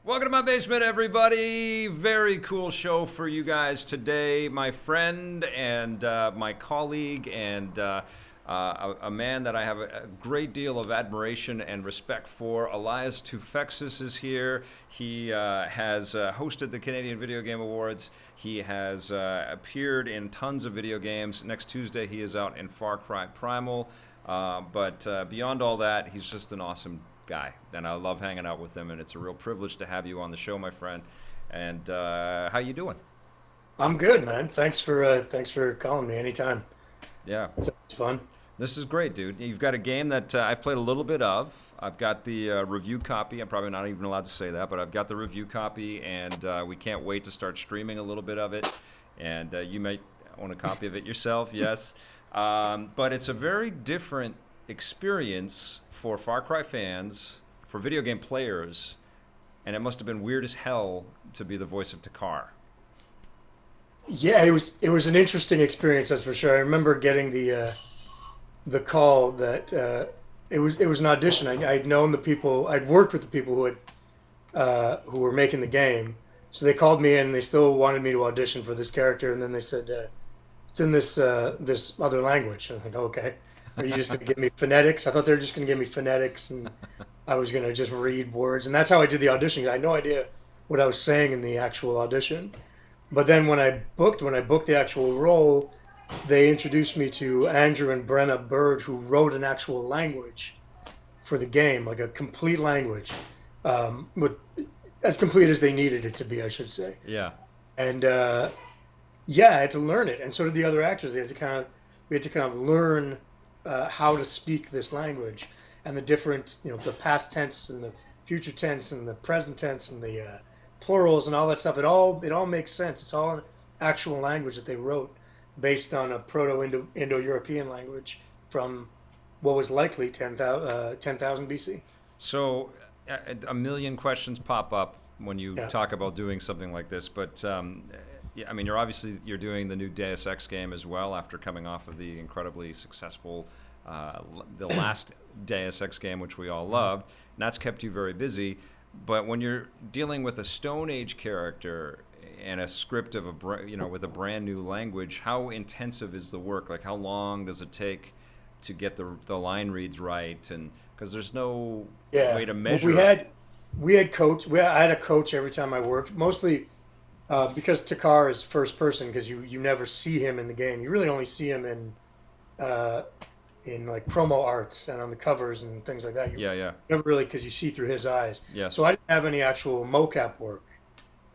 Welcome to my basement, everybody. Very cool show for you guys today. My friend and my colleague and a man that I have a great deal of admiration and respect for, Elias Toufexis, is here. He has hosted the Canadian Video Game Awards. He has appeared in tons of video games. Next Tuesday, he is out in Far Cry Primal. But beyond all that, he's just an awesome guy, and I love hanging out with him, and it's a real privilege to have you on the show, my friend. And how you doing? I'm good, man. Thanks for calling me anytime. Yeah, It's fun. this is great, dude. You've got a game that I've played a little bit of. I've got the review copy. I'm probably not even allowed to say that, but I've got the review copy, and we can't wait to start streaming a little bit of it. And you might own a copy of it yourself, yes. But it's a very different experience for Far Cry fans, for video game players, and it must have been weird as hell to be the voice of Takar. Yeah, it was an interesting experience, that's for sure. I remember getting the call that it was an audition. I'd known the people, I'd worked with the people who were making the game, so they called me in. They still wanted me to audition for this character, and then they said it's in this other language. And I'm like, okay. Are you just going to give me phonetics? I thought they were just going to give me phonetics, and I was going to just read words. And that's how I did the audition. I had no idea what I was saying in the actual audition. But then when I booked the actual role, they introduced me to Andrew and Brenna Bird, who wrote an actual language for the game, like a complete language, with as complete as they needed it to be, I should say. Yeah. And yeah, I had to learn it, and so did the other actors. We had to kind of learn how to speak this language, and the different, the past tense and the future tense and the present tense and the plurals and all that stuff. It all makes sense. It's all an actual language that they wrote based on a Proto-Indo-European language from what was likely 10,000 BC. So a million questions pop up when you Yeah. talk about doing something like this, but yeah, I mean, you're doing the new Deus Ex game as well after coming off of the incredibly successful the last Deus Ex game, which we all loved, and that's kept you very busy. But when you're dealing with a Stone Age character and a script of with a brand new language, how intensive is the work? Like, how long does it take to get the line reads right? And because there's no Yeah. way to Well, measure we it. had we had coach. I had a coach every time I worked, mostly because Takar is first person, because you never see him in the game. You really only see him uh, in like promo arts and on the covers and things like that. You Yeah, yeah, never really, because you see through his eyes. yes, So I didn't have any actual mocap work.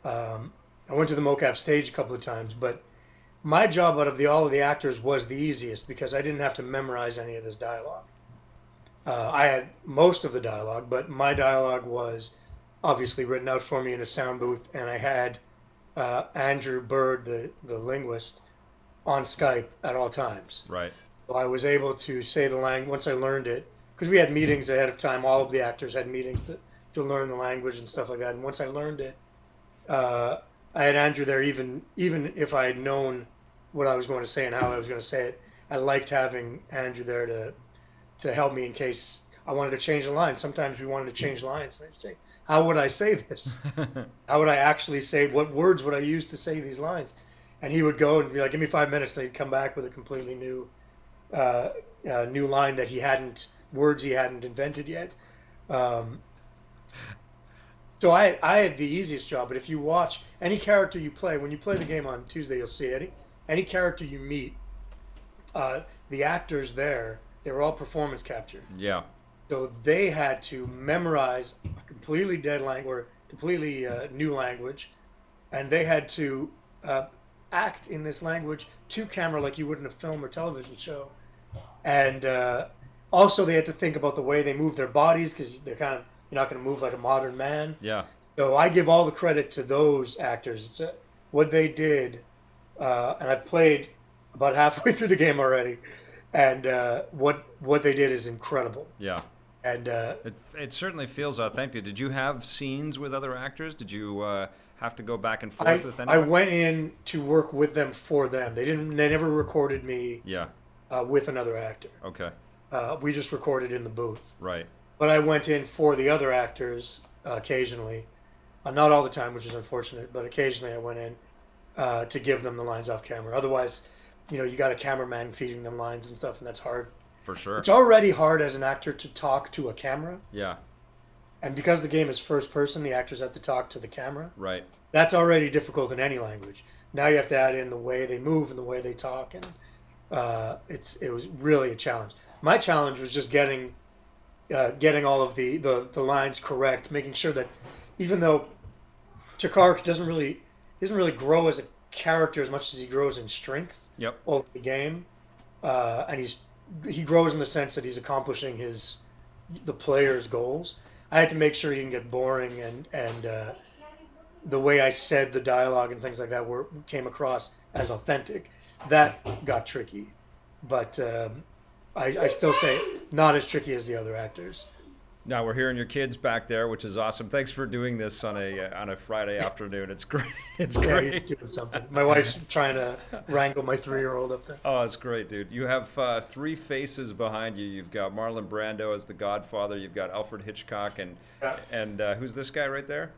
I went to the mocap stage a couple of times, but my job out of all of the actors was the easiest because I didn't have to memorize any of this dialogue. I had most of the dialogue, but my dialogue was obviously written out for me in a sound booth, and I had Andrew Bird, the linguist, on Skype at all times. right, So I was able to say the language once I learned it, because we had meetings ahead of time. All of the actors had meetings to learn the language and stuff like that. And once I learned it, uh, I had Andrew there, even if I had known what I was going to say and how I was going to say it. I liked having Andrew there to help me in case I wanted to change the line. Sometimes we wanted to change lines. And I'd say, how would I say this? How would I actually say, what words would I use to say these lines? And he would go and be like, give me 5 minutes. And he'd come back with a completely uh, new line that words he hadn't invented yet. Um, so I had the easiest job. But if you watch any character you play, when you play the game on Tuesday, you'll see any character you meet, the actors there, they were all performance captured. yeah, So they had to memorize a completely dead language, or completely new language, and they had to act in this language to camera like you would in a film or television show. And also they had to think about the way they move their bodies, because you're not going to move like a modern man. yeah. So I give all the credit to those actors. What they did, and I've played about halfway through the game already, and what they did is incredible. Yeah. And It certainly feels authentic. Did you have scenes with other actors? Did you have to go back and forth I with I anyone? went in to work with them for them. They never recorded me Yeah. with another actor. Okay. We just recorded in the booth. Right. But I went in for the other actors occasionally, Not all the time, which is unfortunate, but occasionally I went in to give them the lines off camera. Otherwise, you got a cameraman feeding them lines and stuff, and that's hard. For sure. It's already hard as an actor to talk to a camera, Yeah. and because the game is first person, the actors have to talk to the camera. Right. That's already difficult in any language. Now you have to add in the way they move and the way they talk, and it was really a challenge. My challenge was just getting all of the lines correct, making sure that even though Takar doesn't really grow as a character as much as he grows in strength Yep. over the game, and he grows in the sense that he's accomplishing the player's goals. I had to make sure he didn't get boring, and the way I said the dialogue and things like that came across as authentic. That got tricky, but I still say not as tricky as the other actors. Now we're hearing your kids back there, which is awesome. Thanks for doing this on a Friday afternoon. It's great. It's Yeah, great. he's doing something. My wife's trying to wrangle my 3-year-old up there. Oh, it's great, dude. You have three faces behind you. You've got Marlon Brando as the Godfather. You've got Alfred Hitchcock, and Yeah. who's this guy right there?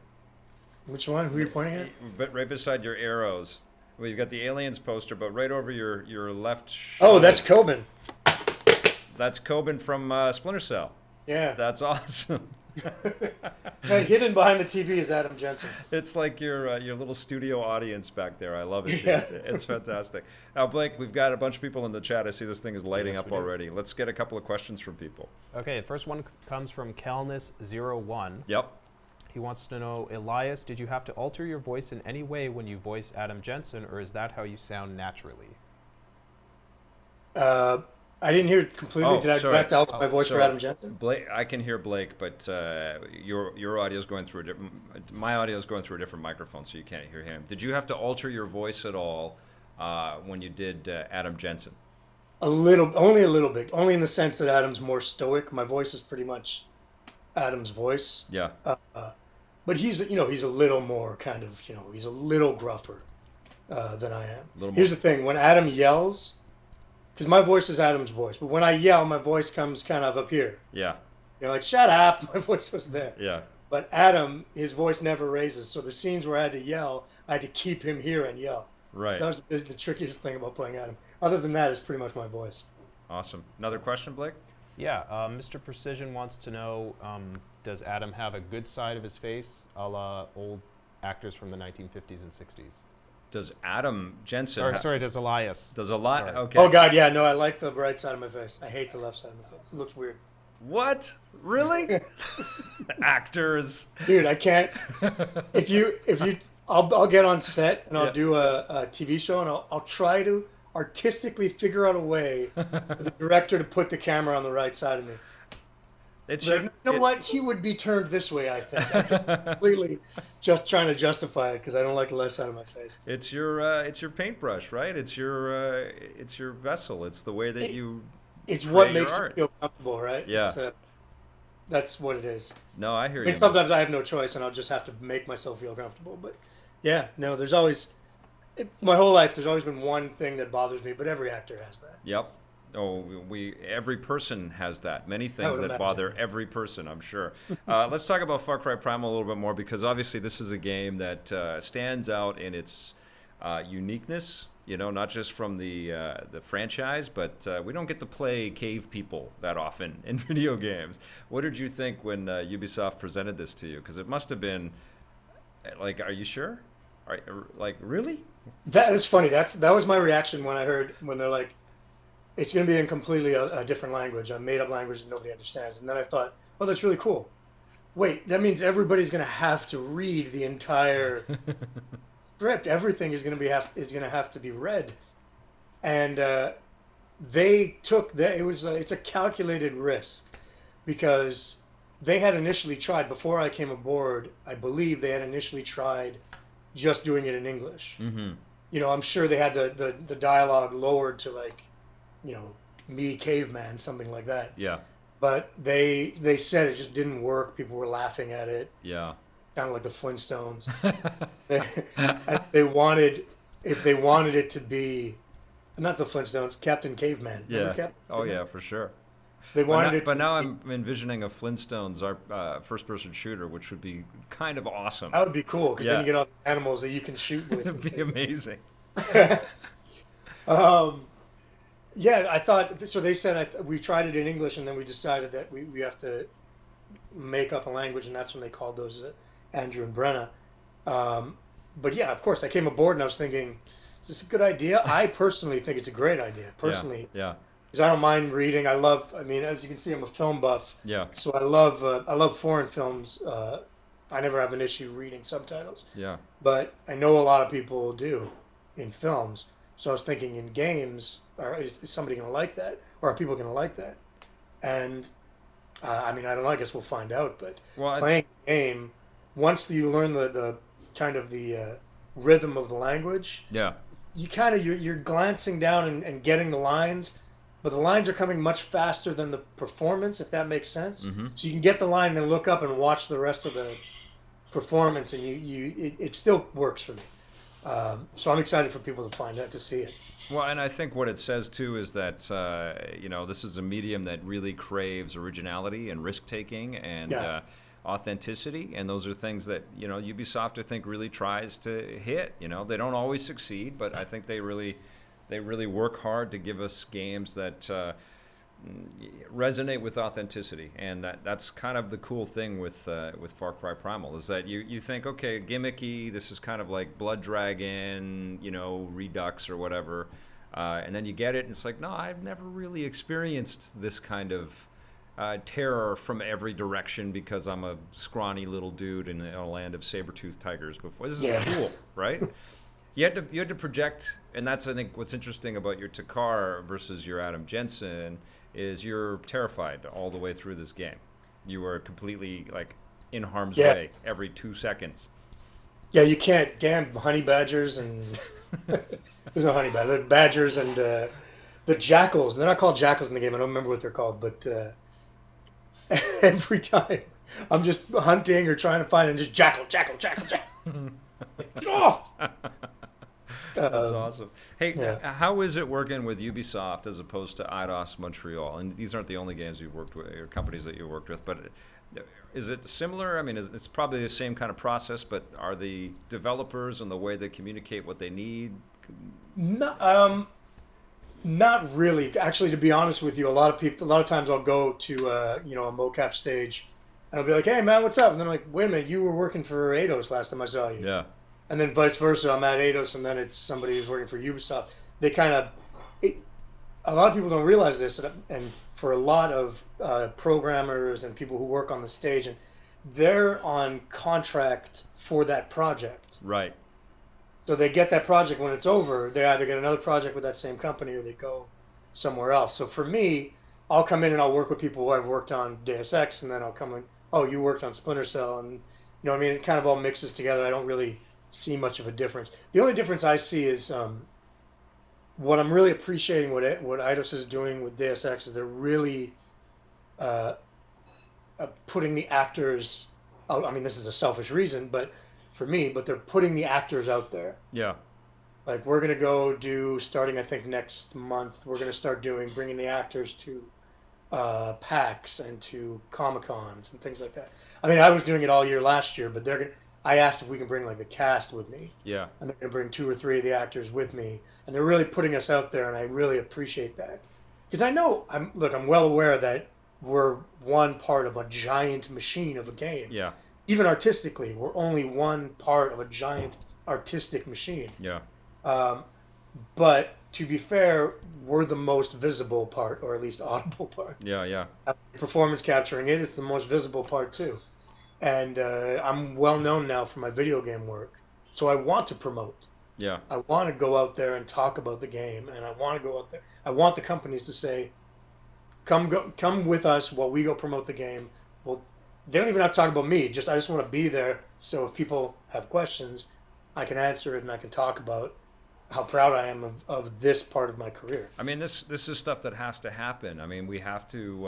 Which one? Who are you pointing at? But right beside your arrows. Well, you've got the Aliens poster, but right over your left. Oh, that's Coben. That's Coben from Splinter Cell. Yeah. That's awesome. Hey, hidden behind the TV is Adam Jensen. It's like your little studio audience back there. I love it. Dude. Yeah. It's fantastic. Now, Blake, we've got a bunch of people in the chat. I see this thing is lighting Yes, up we do. already. Let's get a couple of questions from people. Okay, the first one comes from Kelnus01. Yep. He wants to know, Elias, did you have to alter your voice in any way when you voice Adam Jensen, or is that how you sound naturally? I didn't hear it completely. Oh, Did I sorry. have to alter my voice for So, Adam Jensen? Blake, I can hear Blake, but your audio is going through a different. My audio is going through a different microphone, so you can't hear him. Did you have to alter your voice at all when you did Adam Jensen? Only a little bit. Only in the sense that Adam's more stoic. My voice is pretty much Adam's voice. Yeah. But he's a little more kind of, he's a little gruffer than I am. Little Here's more. the thing: when Adam yells, because my voice is Adam's voice, but when I yell, my voice comes kind of up here. Yeah. Like shut up, my voice was there. Yeah. But Adam, his voice never raises. So the scenes where I had to yell, I had to keep him here and yell. Right. That was the trickiest thing about playing Adam. Other than that, it's pretty much my voice. Awesome. Another question, Blake? Yeah, Mr. Precision wants to know, does Adam have a good side of his face, a la old actors from the 1950s and 60s? Does Adam Jensen? Or, sorry, does Elias? Does a lot? Sorry. Okay. Oh God, yeah, no, I like the right side of my face. I hate the left side of my face. It looks weird. What? Really? Actors. Dude, I can't. I'll get on set and I'll Yeah. do a TV show and I'll try to artistically figure out a way for the director to put the camera on the right side of me. It Like, should. you know what? He would be turned this way, I think. I'm completely just trying to justify it because I don't like the left side of my face. It's your paintbrush, right? It's your vessel. It's the way that you. It's create what your makes you art. feel comfortable, right? Yeah. That's what it is. No, I hear I you. mean, sometimes I have no choice and I'll just have to make myself feel comfortable. But yeah, no, there's always, my whole life, there's always been one thing that bothers me, but every actor has that. Yep. Oh, every person has that. Many things would that imagine. bother every person, I'm sure. Let's talk about Far Cry Primal a little bit more because obviously this is a game that stands out in its uniqueness. Not just from the franchise, but we don't get to play cave people that often in video games. What did you think when Ubisoft presented this to you? Because it must have been like, are you sure? Like, really? That is funny. That was my reaction when they're like, it's going to be in completely a different language, a made up language that nobody understands. And then I thought, oh, that's really cool. Wait, that means everybody's going to have to read the entire script. Everything is going to have to be read. And they took that. It's a calculated risk because they had initially tried before I came aboard. I believe they had initially tried just doing it in English. Mm-hmm. I'm sure they had the dialogue lowered to like, me caveman, something like that. Yeah. But they said it just didn't work. People were laughing at it. Yeah. Sounded like the Flintstones. If they wanted it to be, not the Flintstones, Captain Caveman. Remember Yeah. Captain Oh Caveman? yeah, for sure. They wanted it But to now be, I'm envisioning a Flintstones first-person shooter, which would be kind of awesome. that would be cool because then Yeah, you get all the animals that you can shoot with it'd and be things amazing. like that. Yeah, I thought so. They said we tried it in English, and then we decided that we have to make up a language, and that's when they called those Andrew and Brenna. Um, but yeah, of course, I came aboard and I was thinking, is this a good idea? I personally think it's a great idea. Yeah, Personally, yeah, because I don't mind reading. I love. I mean, as you can see, I'm a film buff, yeah, so I love foreign films. I never have an issue reading subtitles, yeah. but I know a lot of people do in films. So I was thinking in games, or is somebody going to like that, or are people going to like that? And I mean, I don't know. I guess we'll find out. But Well, playing the game, once you learn the kind of the rhythm of the language, yeah, you kind of you're glancing down and getting the lines, but the lines are coming much faster than the performance, if that makes sense. mm-hmm. So you can get the line and then look up and watch the rest of the performance, and it still works for me. So I'm excited for people to find out to see it. Well, and I think what it says too is that this is a medium that really craves originality and risk taking and Yeah. authenticity, and those are things that Ubisoft I think really tries to hit. They don't always succeed, but I think they really work hard to give us games that resonate with authenticity, and that's kind of the cool thing with Far Cry Primal is that you think, okay, gimmicky, this is kind of like Blood Dragon, Redux or whatever, and then you get it and it's like, no, I've never really experienced this kind of terror from every direction because I'm a scrawny little dude in a land of saber-toothed tigers before. This is Yeah. cool, right? You had to project, and that's I think what's interesting about your Takar versus your Adam Jensen is you're terrified all the way through this game. You are completely like in harm's Yeah. way every 2 seconds. Yeah, you can't. Damn honey badgers and there's no honey badger. The badgers and the jackals. They're not called jackals in the game. I don't remember what they're called, but every time I'm just hunting or trying to find and just jackal. Get off! That's awesome. Hey, yeah. how is it working with Ubisoft as opposed to Eidos Montreal? And these aren't the only games you've worked with, or companies that you've worked with, but is it similar? I mean, it's probably the same kind of process, but are the developers and the way they communicate what they need? Not really. Actually, to be honest with you, a lot of times I'll go to a mocap stage, and I'll be like, "Hey man, what's up?" And then I'm like, "Wait a minute, you were working for Eidos last time I saw you." Yeah. And then vice versa, I'm at Eidos, and then it's somebody who's working for Ubisoft. They kind of, a lot of people don't realize this, and for a lot of programmers and people who work on the stage, and they're on contract for that project. Right. So they get that project when it's over. They either get another project with that same company or they go somewhere else. So for me, I'll come in and I'll work with people who I've worked on Deus Ex, and then I'll come in, oh, you worked on Splinter Cell, and what I mean, it kind of all mixes together. I don't really see much of a difference. The only difference I see is what I'm really appreciating what Eidos is doing with Deus Ex is they're really putting the actors out. I mean, this is a selfish reason, but for me, but they're putting the actors out there. Yeah. Like we're gonna go do starting I think next month. We're gonna start bringing the actors to PAX and to Comic Cons and things like that. I mean, I was doing it all year last year, but I asked if we can bring like the cast with me. Yeah. And they're gonna bring 2 or 3 of the actors with me, and they're really putting us out there, and I really appreciate that because I know I'm well aware that we're one part of a giant machine of a game. Yeah. Even artistically, we're only one part of a giant artistic machine. Yeah. But to be fair, we're the most visible part, or at least audible part. Yeah. Yeah. Performance capturing it's the most visible part too. And I'm well known now for my video game work, so I want to promote. Yeah. I want to go out there and talk about the game, and I want to go out there. I want the companies to say, "Come with us while we go promote the game." Well, they don't even have to talk about me. I just want to be there. So if people have questions, I can answer it and I can talk about how proud I am of this part of my career. I mean, this is stuff that has to happen. I mean, we have to,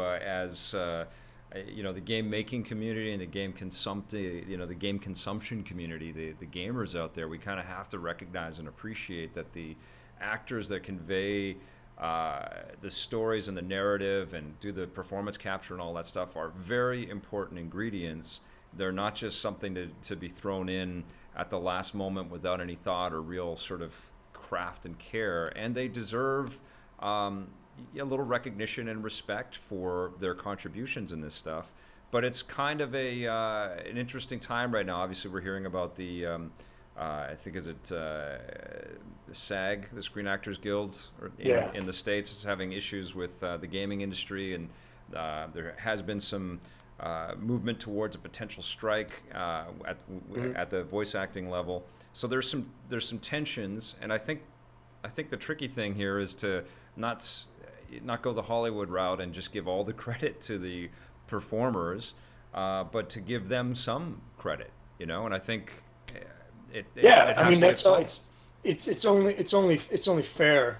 the game making community and the game the game consumption community, the gamers out there, we kind of have to recognize and appreciate that the actors that convey the stories and the narrative and do the performance capture and all that stuff are very important ingredients. They're not just something to be thrown in at the last moment without any thought or real sort of craft and care. And they deserve a little recognition and respect for their contributions in this stuff. But it's kind of an interesting time right now. Obviously, we're hearing about the I think is it the SAG, the Screen Actors Guild, in the States, is having issues with the gaming industry, and there has been some movement towards a potential strike at the voice acting level. So there's some tensions, and I think the tricky thing here is to not go the Hollywood route and just give all the credit to the performers, but to give them some credit, And I think. I mean that's all. It's only fair,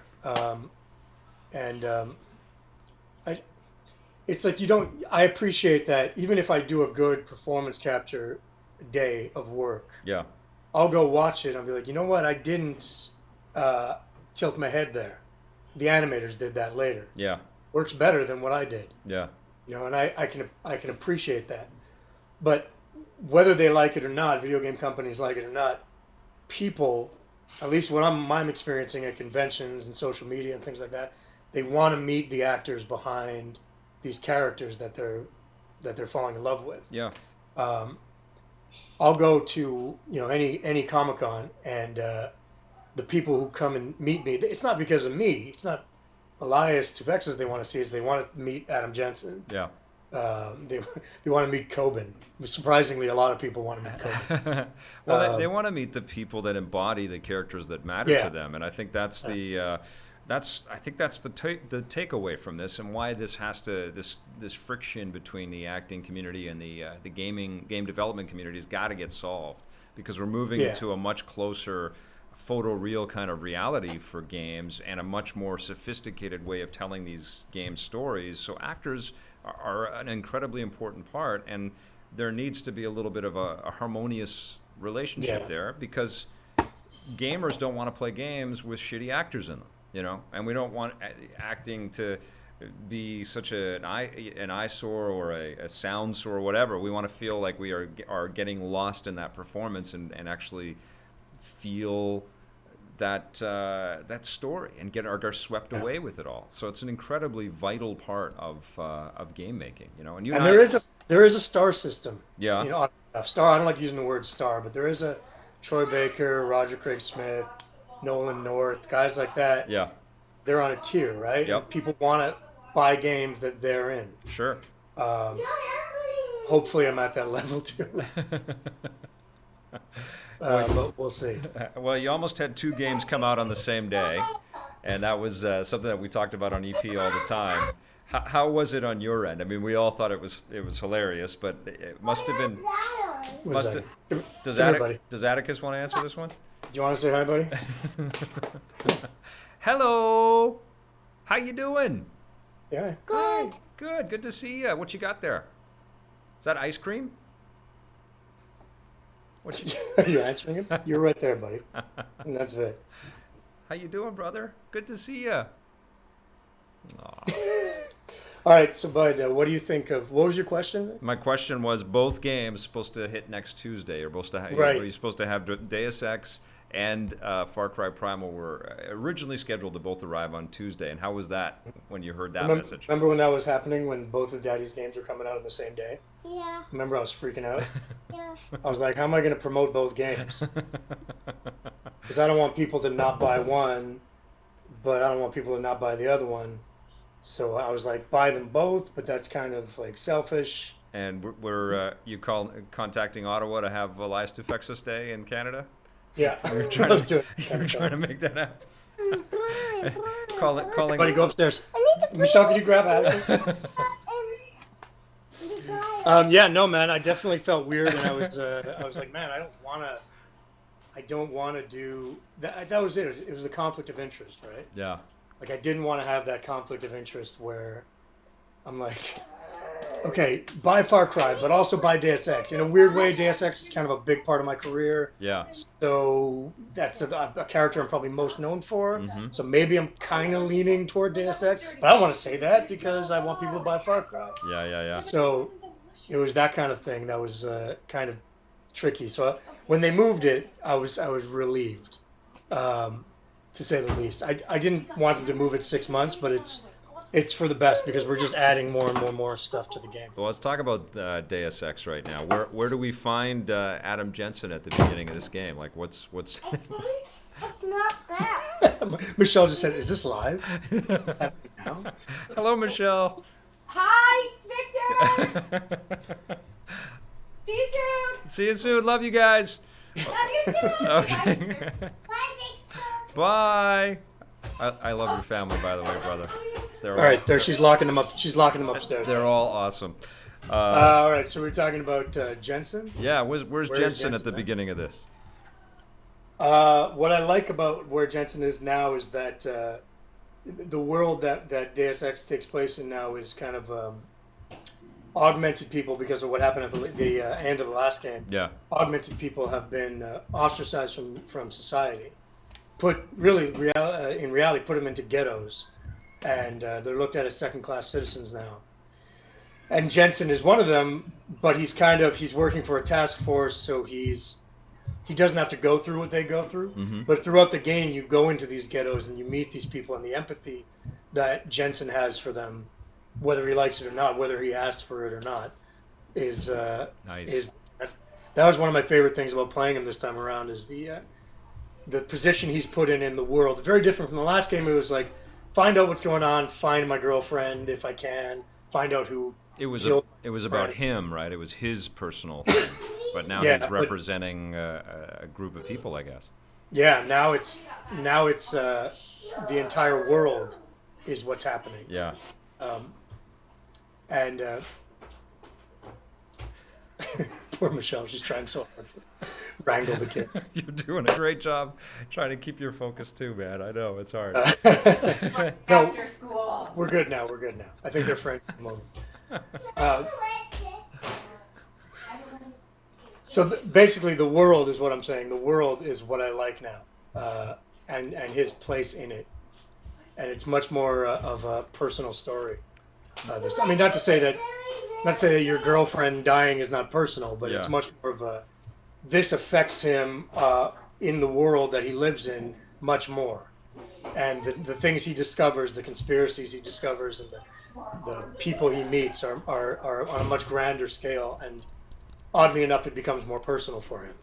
it's like you don't. I appreciate that even if I do a good performance capture day of work, I'll go watch it. I'll be like, you know what? I didn't tilt my head there. The animators did that later. Yeah, works better than what I did. Yeah, and I can appreciate that, but. Whether they like it or not, video game companies like it or not, people, at least what I'm experiencing at conventions and social media and things like that, they want to meet the actors behind these characters that they're falling in love with. Yeah. I'll go to any Comic-Con, and the people who come and meet me, it's not because of me. It's not Elias Toufexis they want to see. Is they want to meet Adam Jensen. Yeah. They want to meet Coben. Surprisingly, a lot of people want to meet Coben. Well, they want to meet the people that embody the characters that matter to them, and I think that's the takeaway from this, and why this has to this friction between the acting community and the game development community has got to get solved, because we're moving to a much closer photoreal kind of reality for games and a much more sophisticated way of telling these game stories. So actors are an incredibly important part, and there needs to be a little bit of a harmonious relationship there, because gamers don't want to play games with shitty actors in them, and we don't want acting to be such an eyesore or a sound sore or whatever. We want to feel like we are getting lost in that performance and actually feel that story and are swept away with it all. So it's an incredibly vital part of game making, And there is a star system. Yeah. Star. I don't like using the word star, but there is a Troy Baker, Roger Craig Smith, Nolan North, guys like that. Yeah. They're on a tier, right? Yep. And people want to buy games that they're in. Sure. Hopefully, I'm at that level too. But we'll see. Well, you almost had two games come out on the same day, and that was something that we talked about on EP all the time. How was it on your end? I mean, we all thought it was hilarious, but it must have been. Does Atticus want to answer this one? Do you want to say hi, buddy? Hello. How you doing? Yeah. Good. Good to see you. What you got there? Is that ice cream? Are you answering him? You're right there, buddy. And that's it. How you doing, brother? Good to see you. All right, so Bud, what do you think of? What was your question? My question was, both games supposed to hit next Tuesday. You're supposed to have Deus Ex and Far Cry Primal were originally scheduled to both arrive on Tuesday. And how was that when you heard that message? Remember when that was happening, when both of Daddy's games were coming out on the same day? Yeah. Remember I was freaking out? Yeah. I was like, how am I going to promote both games? Because I don't want people to not buy one, but I don't want people to not buy the other one. So I was like, buy them both, but that's kind of like selfish. And were you contacting Ottawa to have Elias Toufexis Day in Canada? Yeah. You're trying to make that happen. Calling. Buddy, go upstairs. Michelle, can you grab Atticus? Yeah, no, man. I definitely felt weird, and I was like, man, I don't want to do that. That was it. It was the conflict of interest, right? Yeah. Like I didn't want to have that conflict of interest where I'm like, okay, buy Far Cry, but also buy Deus Ex. In a weird way, Deus Ex is kind of a big part of my career. Yeah. So that's a character I'm probably most known for. Mm-hmm. So maybe I'm kind of leaning toward Deus Ex, but I don't want to say that because I want people to buy Far Cry. Yeah. So it was that kind of thing that was kind of tricky. So when they moved it, I was relieved, to say the least. I didn't want them to move it 6 months, but it's for the best because we're just adding more and more stuff to the game. Well, let's talk about Deus Ex right now. Where do we find Adam Jensen at the beginning of this game? Like, what's? It's not that. Michelle just said, "Is this live?" What's happening now? Hello, Michelle. Hi, Victor. See you soon. See you soon. Love you guys. Love you too. Okay. Bye, Victor. Bye. I love your family, by the way, brother. They're All right, there she's locking them up. She's locking them upstairs. They're all awesome. All right, so we're talking about Jensen. Yeah, where's Jensen at the at? beginning of this? What I like about where Jensen is now is that the world that Deus Ex takes place in now is kind of augmented people because of what happened at the end of the last game. Yeah. Augmented people have been ostracized from society. In reality, put them into ghettos, and they're looked at as second-class citizens now. And Jensen is one of them, but he's working for a task force, so he doesn't have to go through what they go through. Mm-hmm. But throughout the game, you go into these ghettos and you meet these people, and the empathy that Jensen has for them, whether he likes it or not, whether he asked for it or not, is Nice. that was one of my favorite things about playing him this time around. Is the position he's put in the world. Very different from the last game. It was like, find out what's going on, find my girlfriend if I can, find out who. It was about Right. him, right? It was his personal thing. But now Yeah, he's but- representing a group of people, I guess. Yeah, now it's the entire world is what's happening. Yeah. And poor Michelle, she's trying so hard to wrangle the kid. You're doing a great job trying to keep your focus too, man. I know, it's hard. No, After school. we're good now. I think they're friends at the moment. So basically, the world is what I'm saying. The world is what I like now, and his place in it, and it's much more of a personal story. I mean, not to say that your girlfriend dying is not personal, but it's Yeah. much more of a. This affects him in the world that he lives in much more, and the things he discovers, the conspiracies he discovers, and the people he meets are on a much grander scale, and oddly enough, it becomes more personal for him.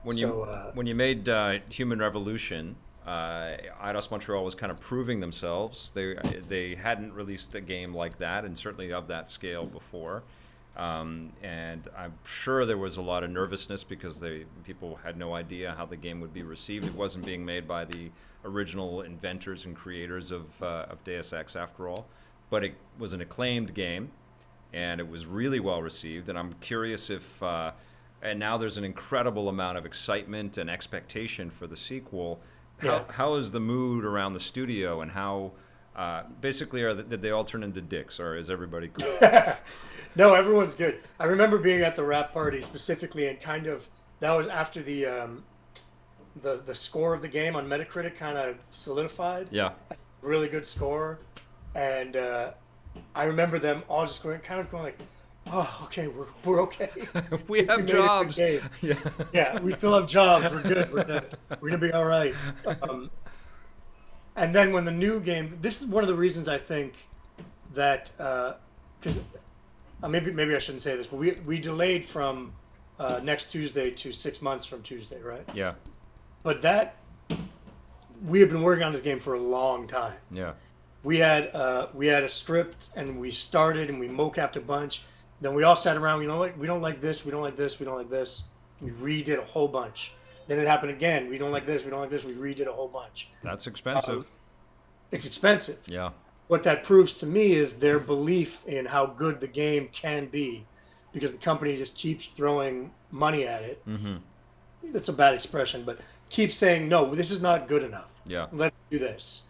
When you made Human Revolution, Eidos Montreal was kind of proving themselves. They hadn't released a game like that, and certainly of that scale before. And I'm sure there was a lot of nervousness because people had no idea how the game would be received. It wasn't being made by the original inventors and creators of Deus Ex, after all. But it was an acclaimed game, and it was really well received. And I'm curious if, and now there's an incredible amount of excitement and expectation for the sequel. How is the mood around the studio, and how basically did they all turn into dicks, or is everybody cool? No, everyone's good. I remember being at the wrap party specifically, and kind of that was after the score of the game on Metacritic kind of solidified. Yeah. Really good score, and I remember them all just going like, "Oh, okay, we're okay. We have made a good jobs. game. Yeah. Yeah, we still have jobs. We're good. We're gonna be all right." And then when the new game, this is one of the reasons I think that because maybe I shouldn't say this, but we delayed from next Tuesday to 6 months from Tuesday, right? Yeah. But we have been working on this game for a long time. Yeah. We had a script, and we started, and we mocapped a bunch. Then we all sat around. We don't like this. We don't like this. We don't like this. We redid a whole bunch. Then it happened again. We don't like this. We don't like this. We redid a whole bunch. That's expensive. It's expensive. Yeah. What that proves to me is their belief in how good the game can be, because the company just keeps throwing money at it. Mm-hmm. That's a bad expression, but keeps saying, no, this is not good enough. Yeah. Let's do this.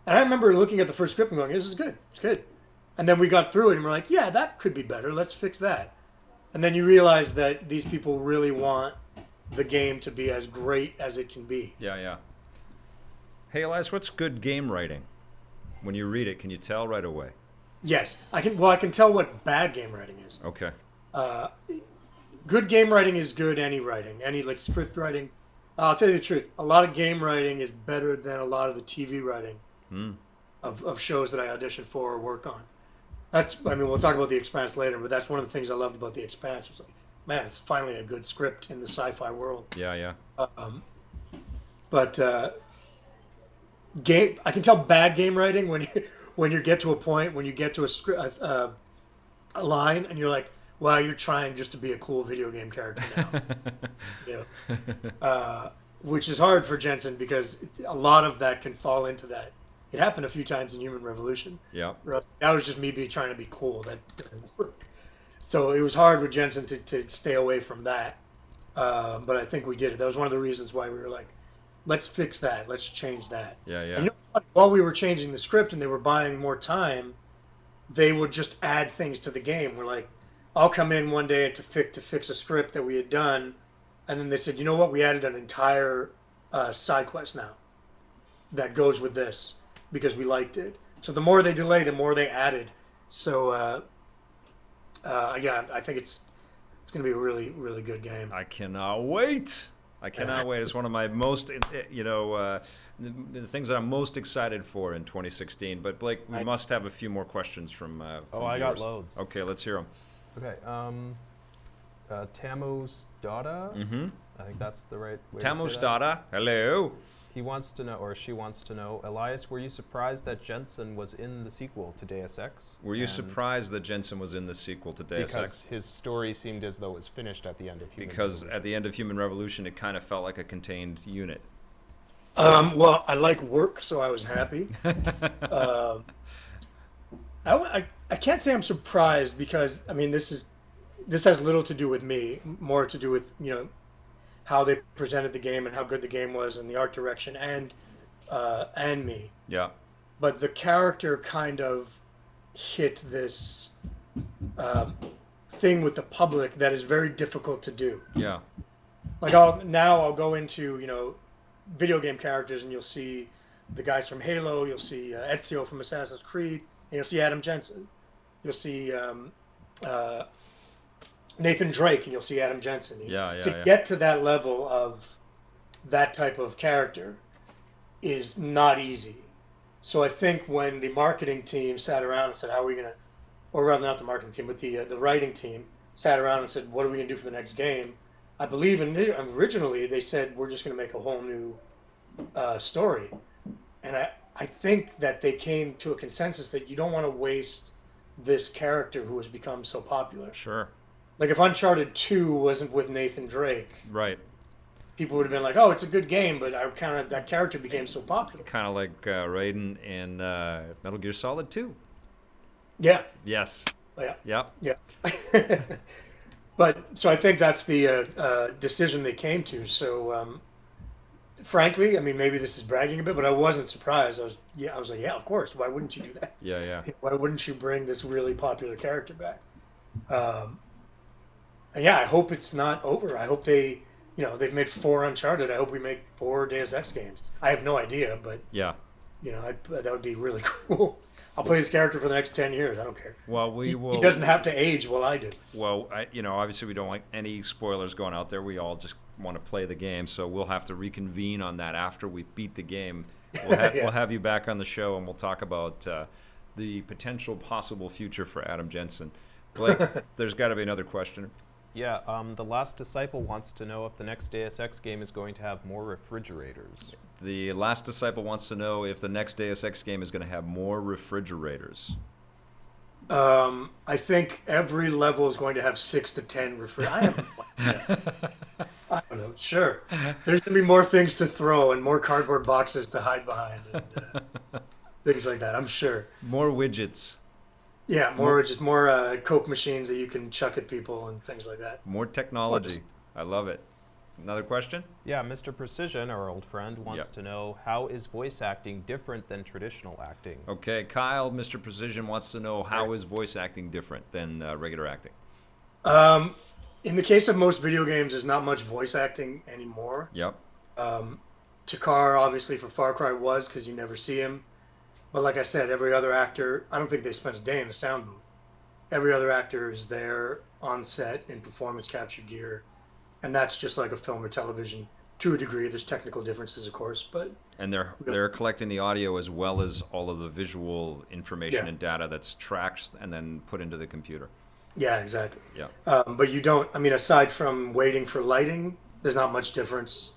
And I remember looking at the first script and going, this is good. It's good. And then we got through it and we're like, yeah, that could be better. Let's fix that. And then you realize that these people really want the game to be as great as it can be. Yeah, yeah. Hey, Elias, what's good game writing? When you read it, can you tell right away? Yes, I can. Well, I can tell what bad game writing is. Okay. Good game writing is good any writing, any like script writing. I'll tell you the truth. A lot of game writing is better than a lot of the TV writing of shows that I audition for or work on. I mean, we'll talk about the Expanse later, but that's one of the things I loved about the Expanse. It was like, man, it's finally a good script in the sci-fi world. Yeah, yeah. But I can tell bad game writing when you get to a point, when you get to a script, a line, and you're like, wow, you're trying just to be a cool video game character now. You know? Which is hard for Jensen because a lot of that can fall into that. It happened a few times in Human Revolution. Yeah. That was just me trying to be cool. That didn't work. So it was hard with Jensen to stay away from that. But I think we did it. That was one of the reasons why we were like, let's fix that. Let's change that. Yeah, yeah. And you know, while we were changing the script and they were buying more time, they would just add things to the game. We're like, I'll come in one day to fix a script that we had done, and then they said, you know what? We added an entire side quest now that goes with this because we liked it. So the more they delay, the more they added. So yeah, I think it's going to be a really, really good game. I cannot wait. I cannot wait. It's one of my most, the things that I'm most excited for in 2016. But Blake, we must have a few more questions from I viewers. got loads. Okay, let's hear them. Okay. Tamus Dada. I think that's the right way to say Tamus that. Dada, hello. He wants to know, or she wants to know, Elias, were you surprised that Jensen was in the sequel to Deus Ex? Were you surprised that Jensen was in the sequel to Deus Because Ex? his story seemed as though it was finished at the end of Human Because Revolution. at the end of Human Revolution, it kind of felt like a contained unit. Well, I like work, so I was happy. I can't say I'm surprised because I mean this has little to do with me, more to do with how they presented the game and how good the game was and the art direction and me. Yeah. But the character kind of hit this thing with the public that is very difficult to do. Yeah. Like I'll go into video game characters and you'll see the guys from Halo, you'll see Ezio from Assassin's Creed, and you'll see Adam Jensen. You'll see Nathan Drake, and you'll see Adam Jensen. To get to that level of that type of character is not easy. So I think when the marketing team sat around and said, how are we going to, or rather not the marketing team, but the writing team sat around and said, what are we going to do for the next game? I believe originally they said, we're just going to make a whole new story. And I think that they came to a consensus that you don't want to waste this character who has become so popular. Sure. Like if Uncharted 2 wasn't with Nathan Drake, right? People would have been like, "Oh, it's a good game," but that character became so popular. Kind of like Raiden in Metal Gear Solid 2. Yeah. Yes. Yeah. Yeah. But so I think that's the decision they came to. So, frankly, I mean, maybe this is bragging a bit, but I wasn't surprised. I was like, yeah, of course. Why wouldn't you do that? Yeah, yeah. Why wouldn't you bring this really popular character back? And yeah, I hope it's not over. I hope they've made 4 Uncharted. I hope we make 4 Deus Ex games. I have no idea, but yeah, that would be really cool. I'll play this character for the next 10 years. I don't care. Well, he doesn't have to age while I do. Well, obviously we don't like any spoilers going out there. We all just want to play the game, so we'll have to reconvene on that after we beat the game. We'll have you back on the show, and we'll talk about the potential possible future for Adam Jensen. Blake, there's got to be another question. Yeah, The Last Disciple wants to know if the next Deus Ex game is going to have more refrigerators. The Last Disciple wants to know if the next Deus Ex game is going to have more refrigerators. I think every level is going to have 6 to 10 refrigerators. I don't know. Sure. There's going to be more things to throw and more cardboard boxes to hide behind and things like that, I'm sure. More widgets. Yeah, more Coke machines that you can chuck at people and things like that. More technology. I love it. Another question? Yeah, Mr. Precision, our old friend, wants Yep. to know, how is voice acting different than traditional acting? Okay, Kyle, Mr. Precision wants to know, how is voice acting different than regular acting? In the case of most video games, there's not much voice acting anymore. Yep. Takar, obviously, for Far Cry was, because you never see him. But like I said, every other actor, I don't think they spent a day in a sound booth. Every other actor is there on set in performance capture gear. And that's just like a film or television to a degree. There's technical differences, of course, but And they're collecting the audio as well as all of the visual information Yeah. and data that's tracked and then put into the computer. yeah, exactly. Yeah. But you don't, I mean, aside from waiting for lighting, there's not much difference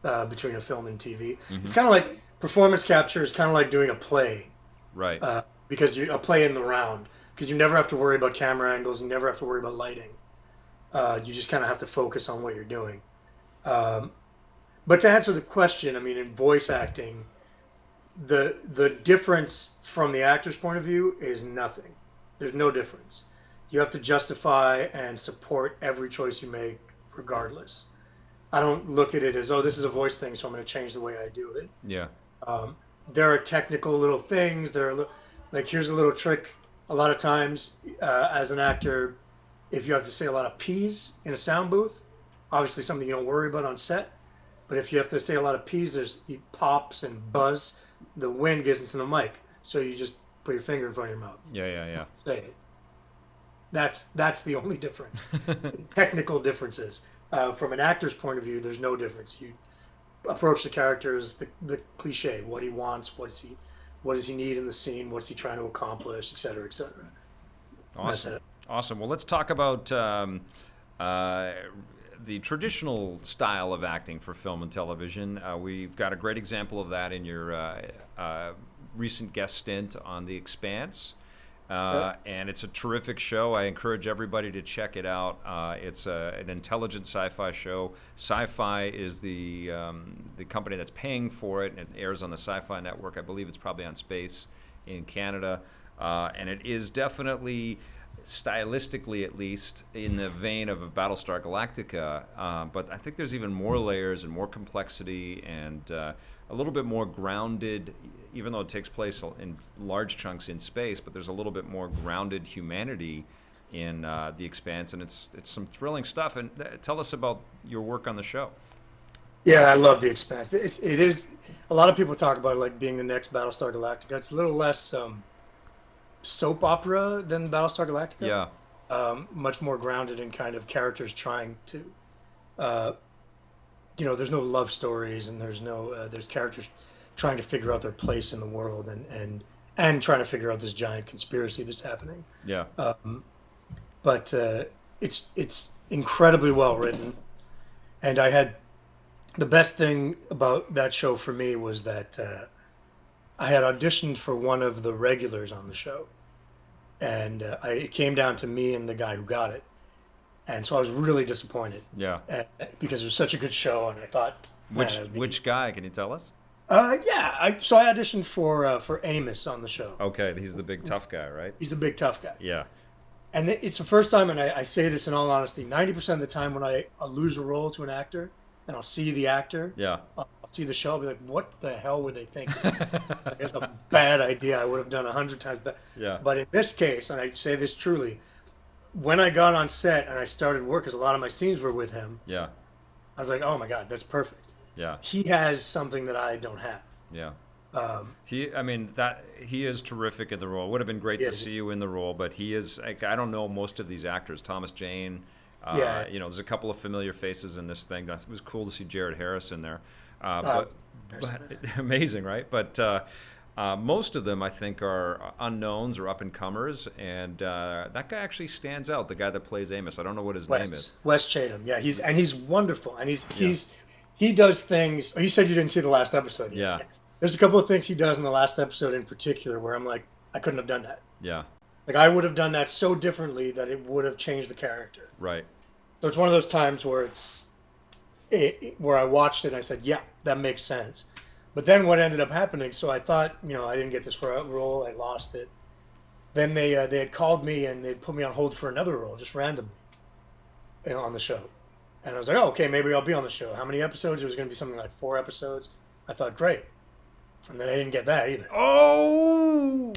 between a film and TV. It's kind of like performance capture is kind of like doing a play, Right. because a play in the round, because you never have to worry about camera angles, you never have to worry about lighting. You just kind of have to focus on what you're doing. But to answer the question, I mean, in voice acting, the difference from the actor's point of view is nothing. There's no difference. You have to justify and support every choice you make, regardless. I don't look at it as, oh, this is a voice thing, so I'm going to change the way I do it. Yeah. There are technical little things. Like, here's a little trick. A lot of times, as an actor, if you have to say a lot of P's in a sound booth, obviously something you don't worry about on set. But if you have to say a lot of P's, there's pops and buzz. The wind gets into the mic, so you just put your finger in front of your mouth. Yeah. Say it. That's the only difference. Technical differences. From an actor's point of view, there's no difference. You approach the characters, the cliche, what he wants, what does he need in the scene, what's he trying to accomplish, et cetera, et cetera. That's Awesome. it. Awesome. Well, let's talk about the traditional style of acting for film and television. We've got a great example of that in your recent guest stint on The Expanse. And it's a terrific show. I encourage everybody to check it out. It's an intelligent sci-fi show. Sci-Fi is the company that's paying for it, and it airs on the Sci-Fi Network. I believe it's probably on Space in Canada. And it is definitely, stylistically at least, in the vein of Battlestar Galactica. But I think there's even more layers and more complexity and a little bit more grounded, even though it takes place in large chunks in space, but there's a little bit more grounded humanity in The Expanse, and it's some thrilling stuff. And tell us about your work on the show. Yeah, I love The Expanse. It is, a lot of people talk about it like being the next Battlestar Galactica. It's a little less soap opera than Battlestar Galactica. Yeah. Much more grounded in kind of characters trying to, there's no love stories, and there's characters trying to figure out their place in the world and trying to figure out this giant conspiracy that's happening. Yeah. But it's incredibly well written, and the best thing about that show for me was that I had auditioned for one of the regulars on the show, and it came down to me and the guy who got it, and so I was really disappointed. Yeah. Because it was such a good show, and I thought, Which guy? Can you tell us? So I auditioned for Amos on the show. Okay, he's the big tough guy, right? He's the big tough guy. Yeah. And it's the first time, and I say this in all honesty, 90% of the time when I lose a role to an actor, and I'll see the actor, Yeah. I'll see the show, I'll be like, what the hell were they thinking? It's a bad idea. I would have done 100 times better. Yeah. But in this case, and I say this truly, when I got on set and I started work, because a lot of my scenes were with him, Yeah. I was like, oh my God, that's perfect. Yeah. He has something that I don't have. Yeah. He is terrific in the role. It would have been great to see you in the role, but he is, like, I don't know most of these actors. Thomas Jane, there's a couple of familiar faces in this thing. It was cool to see Jared Harris in there. But amazing, right? But most of them, I think, are unknowns or up-and-comers, and that guy actually stands out, the guy that plays Amos. I don't know what his name is. Wes Chatham. Yeah, he's wonderful, and he does things. Oh, you said you didn't see the last episode yet. Yeah. There's a couple of things he does in the last episode in particular where I'm like, I couldn't have done that. Yeah. Like, I would have done that so differently that it would have changed the character. Right. So it's one of those times where where I watched it and I said, yeah, that makes sense. But then what ended up happening, so I thought, I didn't get this role, I lost it. Then they had called me and they put me on hold for another role, just randomly, on the show. And I was like, oh, okay, maybe I'll be on the show. How many episodes? It was going to be something like 4 episodes. I thought, great. And then I didn't get that either. Oh!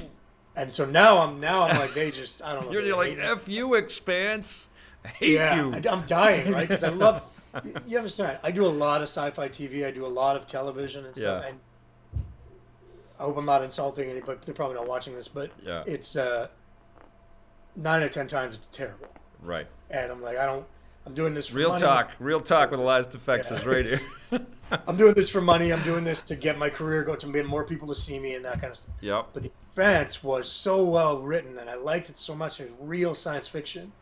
And so now I'm like, they just, I don't know. You're like, F you, Expanse. I hate you. I'm dying, right? Because I love, you understand, I do a lot of sci-fi TV. I do a lot of television and stuff. Yeah. And I hope I'm not insulting anybody. They're probably not watching this, but Yeah. it's 9 out of 10 times it's terrible. Right. And I'm like, I'm doing this for Real money. Real talk with Elias Toufexis right here. I'm doing this for money. I'm doing this to get my career going, to get more people to see me and that kind of stuff. Yep. But The Expanse was so well written, and I liked it so much. It was real science fiction.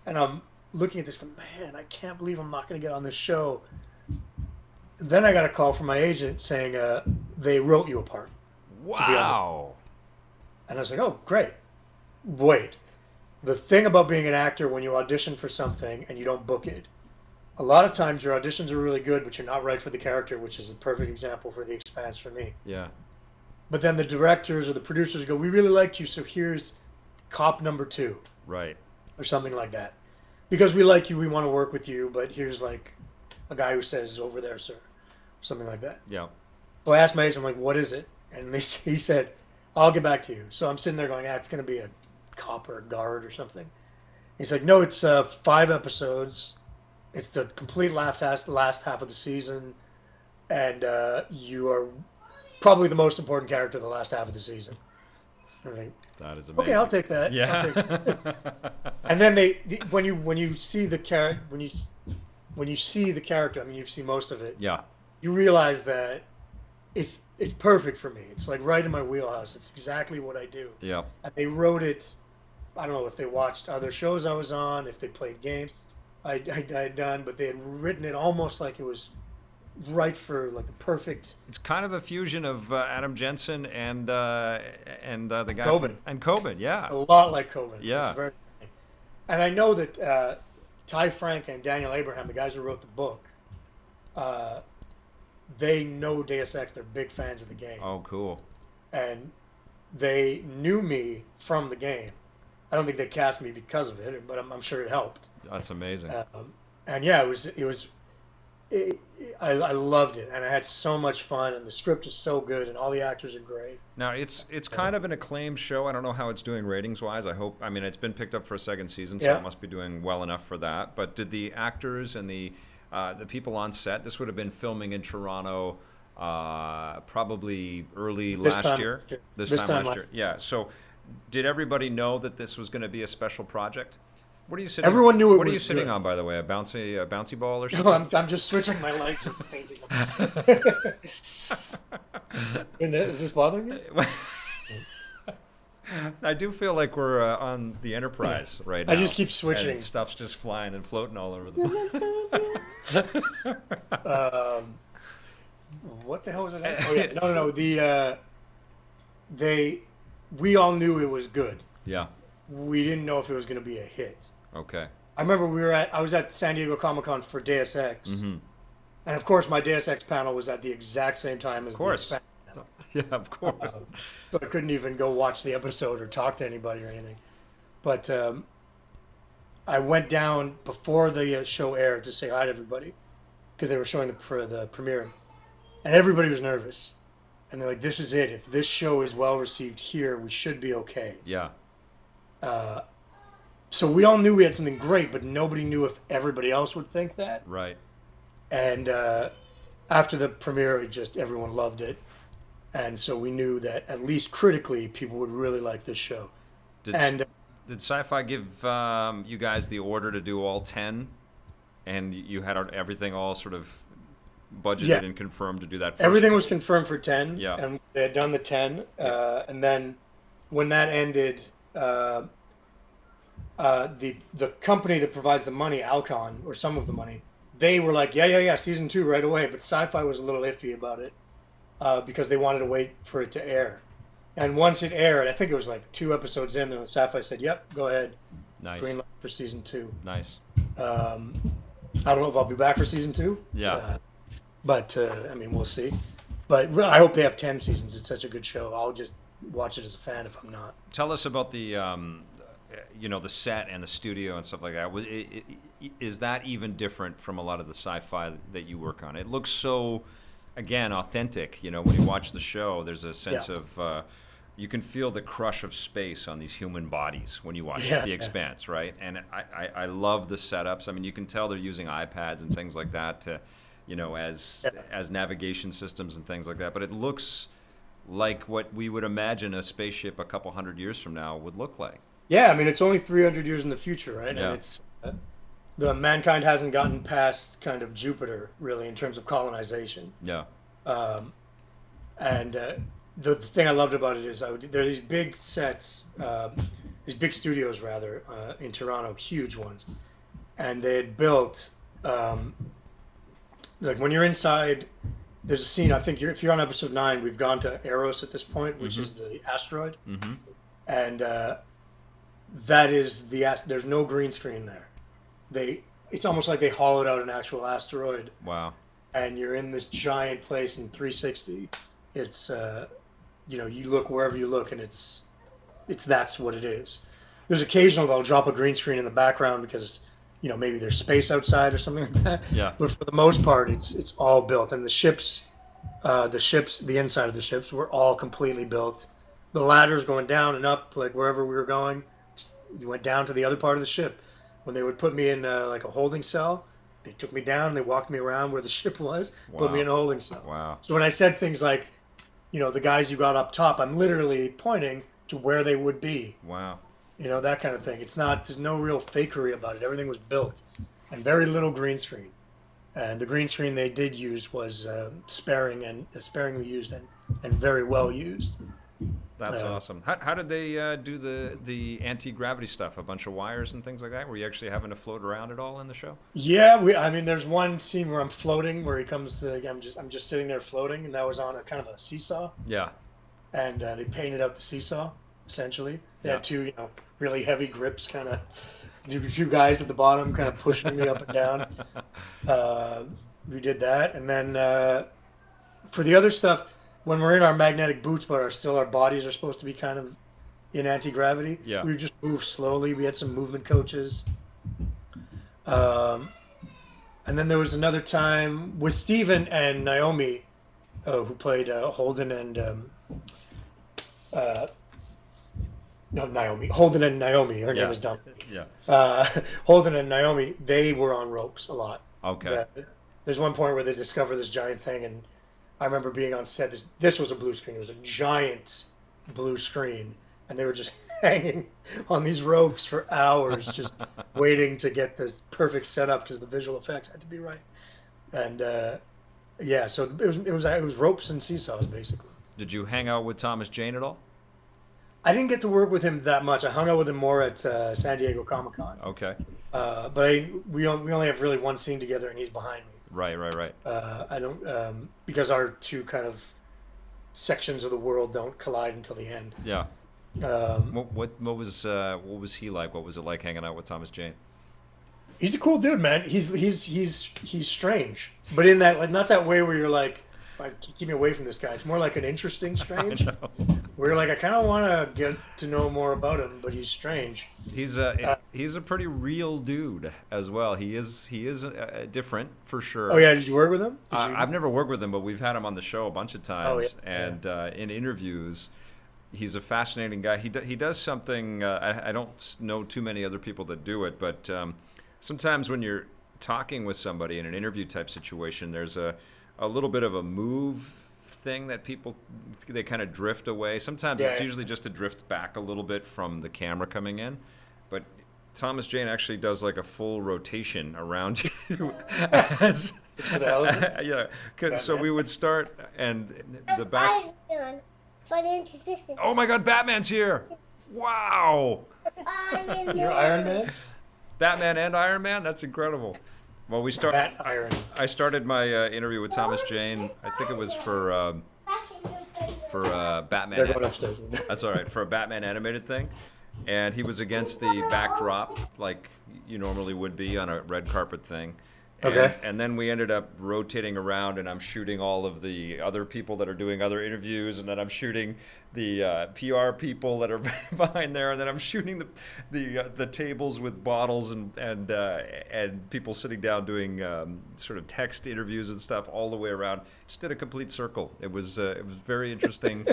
And I'm looking at this, going, man, I can't believe I'm not going to get on this show. And then I got a call from my agent saying they wrote you a part. Wow. And I was like, oh, great. Wait. The thing about being an actor when you audition for something and you don't book it, a lot of times your auditions are really good, but you're not right for the character, which is a perfect example for The Expanse for me. Yeah. But then the directors or the producers go, we really liked you, so here's cop number 2. Right. Or something like that. Because we like you, we want to work with you, but here's like a guy who says, over there, sir. Or something like that. Yeah. So I asked my agent, I'm like, what is it? And he said, I'll get back to you. So I'm sitting there going, it's going to be a cop or a guard or something. He's like, no, it's 5 episodes. It's the complete last half of the season. And you are probably the most important character of the last half of the season. I'm like, That is amazing. okay, I'll take that. Yeah. I'll take that. And then when you see the character, when you see the character, I mean, you've seen most of it. Yeah. You realize that it's perfect for me. It's like right in my wheelhouse. It's exactly what I do. Yeah. And they wrote it. I don't know if they watched other shows I was on, if they played games I had done, but they had written it almost like it was right for like the perfect. It's kind of a fusion of Adam Jensen and the guy Coben. and Coben. Yeah. A lot like Coben. Yeah. It's very, and I know that Ty Frank and Daniel Abraham, the guys who wrote the book, they know Deus Ex. They're big fans of the game. Oh, cool. And they knew me from the game. I don't think they cast me because of it, but I'm sure it helped. That's amazing. And yeah, I loved it, and I had so much fun, and the script is so good, and all the actors are great. Now it's kind of an acclaimed show. I don't know how it's doing ratings wise. I mean, it's been picked up for a second season, so Yeah. it must be doing well enough for that. But did the actors and the people on set? This would have been filming in Toronto, probably early last year. This time last year. Yeah. So, did everybody know that this was going to be a special project? What are you sitting? Everyone knew it What are you was sitting good. on, by the way? A bouncy ball or something? No, I'm just switching my legs and painting them. Is this bothering you? I do feel like we're on the Enterprise right now. I just keep switching. And stuff's just flying and floating all over the place. What the hell was it? Oh yeah, no. We all knew it was good. Yeah. We didn't know if it was going to be a hit. Okay. I remember I was at San Diego Comic-Con for Deus Ex, Mm-hmm. and of course my Deus Ex panel was at the exact same time as Of course. the Expanse panel. Yeah, of course. So I couldn't even go watch the episode or talk to anybody or anything. But I went down before the show aired to say hi to everybody because they were showing the premiere, and everybody was nervous. And they're like, "This is it. If this show is well received here, we should be okay." Yeah. So we all knew we had something great, but nobody knew if everybody else would think that. Right. And after the premiere, everyone loved it. And so we knew that at least critically, people would really like this show. Did Sci-Fi give you guys the order to do all 10? And you had everything all sort of budgeted Yeah. and confirmed to do that first? Everything was confirmed for 10. Yeah. And they had done the 10. And then when that ended, the company that provides the money, Alcon, or some of the money, they were like, yeah, season 2 right away. But Sci-Fi was a little iffy about it because they wanted to wait for it to air. And once it aired, I think it was like 2 episodes in, then Sci-Fi said, yep, go ahead. Nice. Green light for season 2. Nice. I don't know if I'll be back for season 2. Yeah. But, I mean, we'll see. But I hope they have 10 seasons. It's such a good show. I'll just watch it as a fan if I'm not. Tell us about the the set and the studio and stuff like that. Is that even different from a lot of the sci-fi that you work on? It looks so, again, authentic. When you watch the show, there's a sense of you can feel the crush of space on these human bodies when you watch The Expanse, right? And I love the setups. I mean, you can tell they're using iPads and things like that to, as navigation systems and things like that. But it looks like what we would imagine a spaceship a couple hundred years from now would look like. Yeah, I mean, it's only 300 years in the future, right? Yeah. And it's the mankind hasn't gotten past kind of Jupiter really in terms of colonization. Yeah. And the thing I loved about it is there are these big sets, these big studios rather, in Toronto, huge ones, and they had built like when you're inside. There's a scene. I think if you're on episode 9, we've gone to Eros at this point, which is the asteroid, and that is there's no green screen there. It's almost like they hollowed out an actual asteroid. Wow. And you're in this giant place in 360. It's you look wherever you look, and it's that's what it is. There's occasional they'll drop a green screen in the background because maybe there's space outside or something like that. Yeah. But for the most part, it's all built, and the inside of the ships were all completely built. The ladders going down and up, like wherever we were going, you went down to the other part of the ship. When they would put me in like a holding cell, they took me down and they walked me around where the ship was, put me in a holding cell. Wow. So when I said things like, the guys you got up top, I'm literally pointing to where they would be. Wow. That kind of thing. There's no real fakery about it. Everything was built, and very little green screen. And the green screen they did use was sparingly used and very well used. That's awesome. How did they do the anti-gravity stuff? A bunch of wires and things like that? Were you actually having to float around at all in the show? Yeah, I mean, there's one scene where I'm floating, where he comes to. I'm just sitting there floating, and that was on a kind of a seesaw. Yeah. And they painted up the seesaw. Essentially, they had two, really heavy grips, kind of two guys at the bottom, kind of pushing me up and down. We did that, and then for the other stuff, when we're in our magnetic boots, but our bodies are supposed to be kind of in anti-gravity. Yeah. We just move slowly. We had some movement coaches, and then there was another time with Steven and Naomi, who played Holden and. No, Naomi. Holden and Naomi. Her name is Dominique. Yeah. Holden and Naomi, they were on ropes a lot. Okay. There's one point where they discover this giant thing, and I remember being on set. This was a blue screen. It was a giant blue screen, and they were just hanging on these ropes for hours, just waiting to get the perfect setup because the visual effects had to be right. And so it was ropes and seesaws basically. Did you hang out with Thomas Jane at all? I didn't get to work with him that much. I hung out with him more at San Diego Comic-Con. Okay. But we only have really one scene together, and he's behind me. Right. I don't because our two kind of sections of the world don't collide until the end. Yeah. What was he like? What was it like hanging out with Thomas Jane? He's a cool dude, man. He's strange, but in that, like, not that way where you're like, keep me away from this guy. It's more like an interesting strange. Where you're like, I kind of want to get to know more about him, but he's strange. He's a pretty real dude as well. He is different for sure. Oh yeah, did you work with him? I've never worked with him, but we've had him on the show a bunch of times, and in interviews, he's a fascinating guy. He does something I don't know too many other people that do it, but sometimes when you're talking with somebody in an interview type situation, there's a little bit of a move thing that they kind of drift away. Sometimes it's usually just to drift back a little bit from the camera coming in, but Thomas Jane actually does like a full rotation around you. So we would start and the back. Oh my God, Batman's here! Wow. You're Iron Man? Batman and Iron Man? That's incredible. Well, I started my interview with Thomas Jane. I think it was for Batman. They're going upstairs. That's all right, for a Batman animated thing, and he was against the backdrop like you normally would be on a red carpet thing, Okay. And then we ended up rotating around, and I'm shooting all of the other people that are doing other interviews, and then I'm shooting the PR people that are behind there, and then I'm shooting the tables with bottles and people sitting down doing sort of text interviews and stuff all the way around. Just did a complete circle. It was very interesting.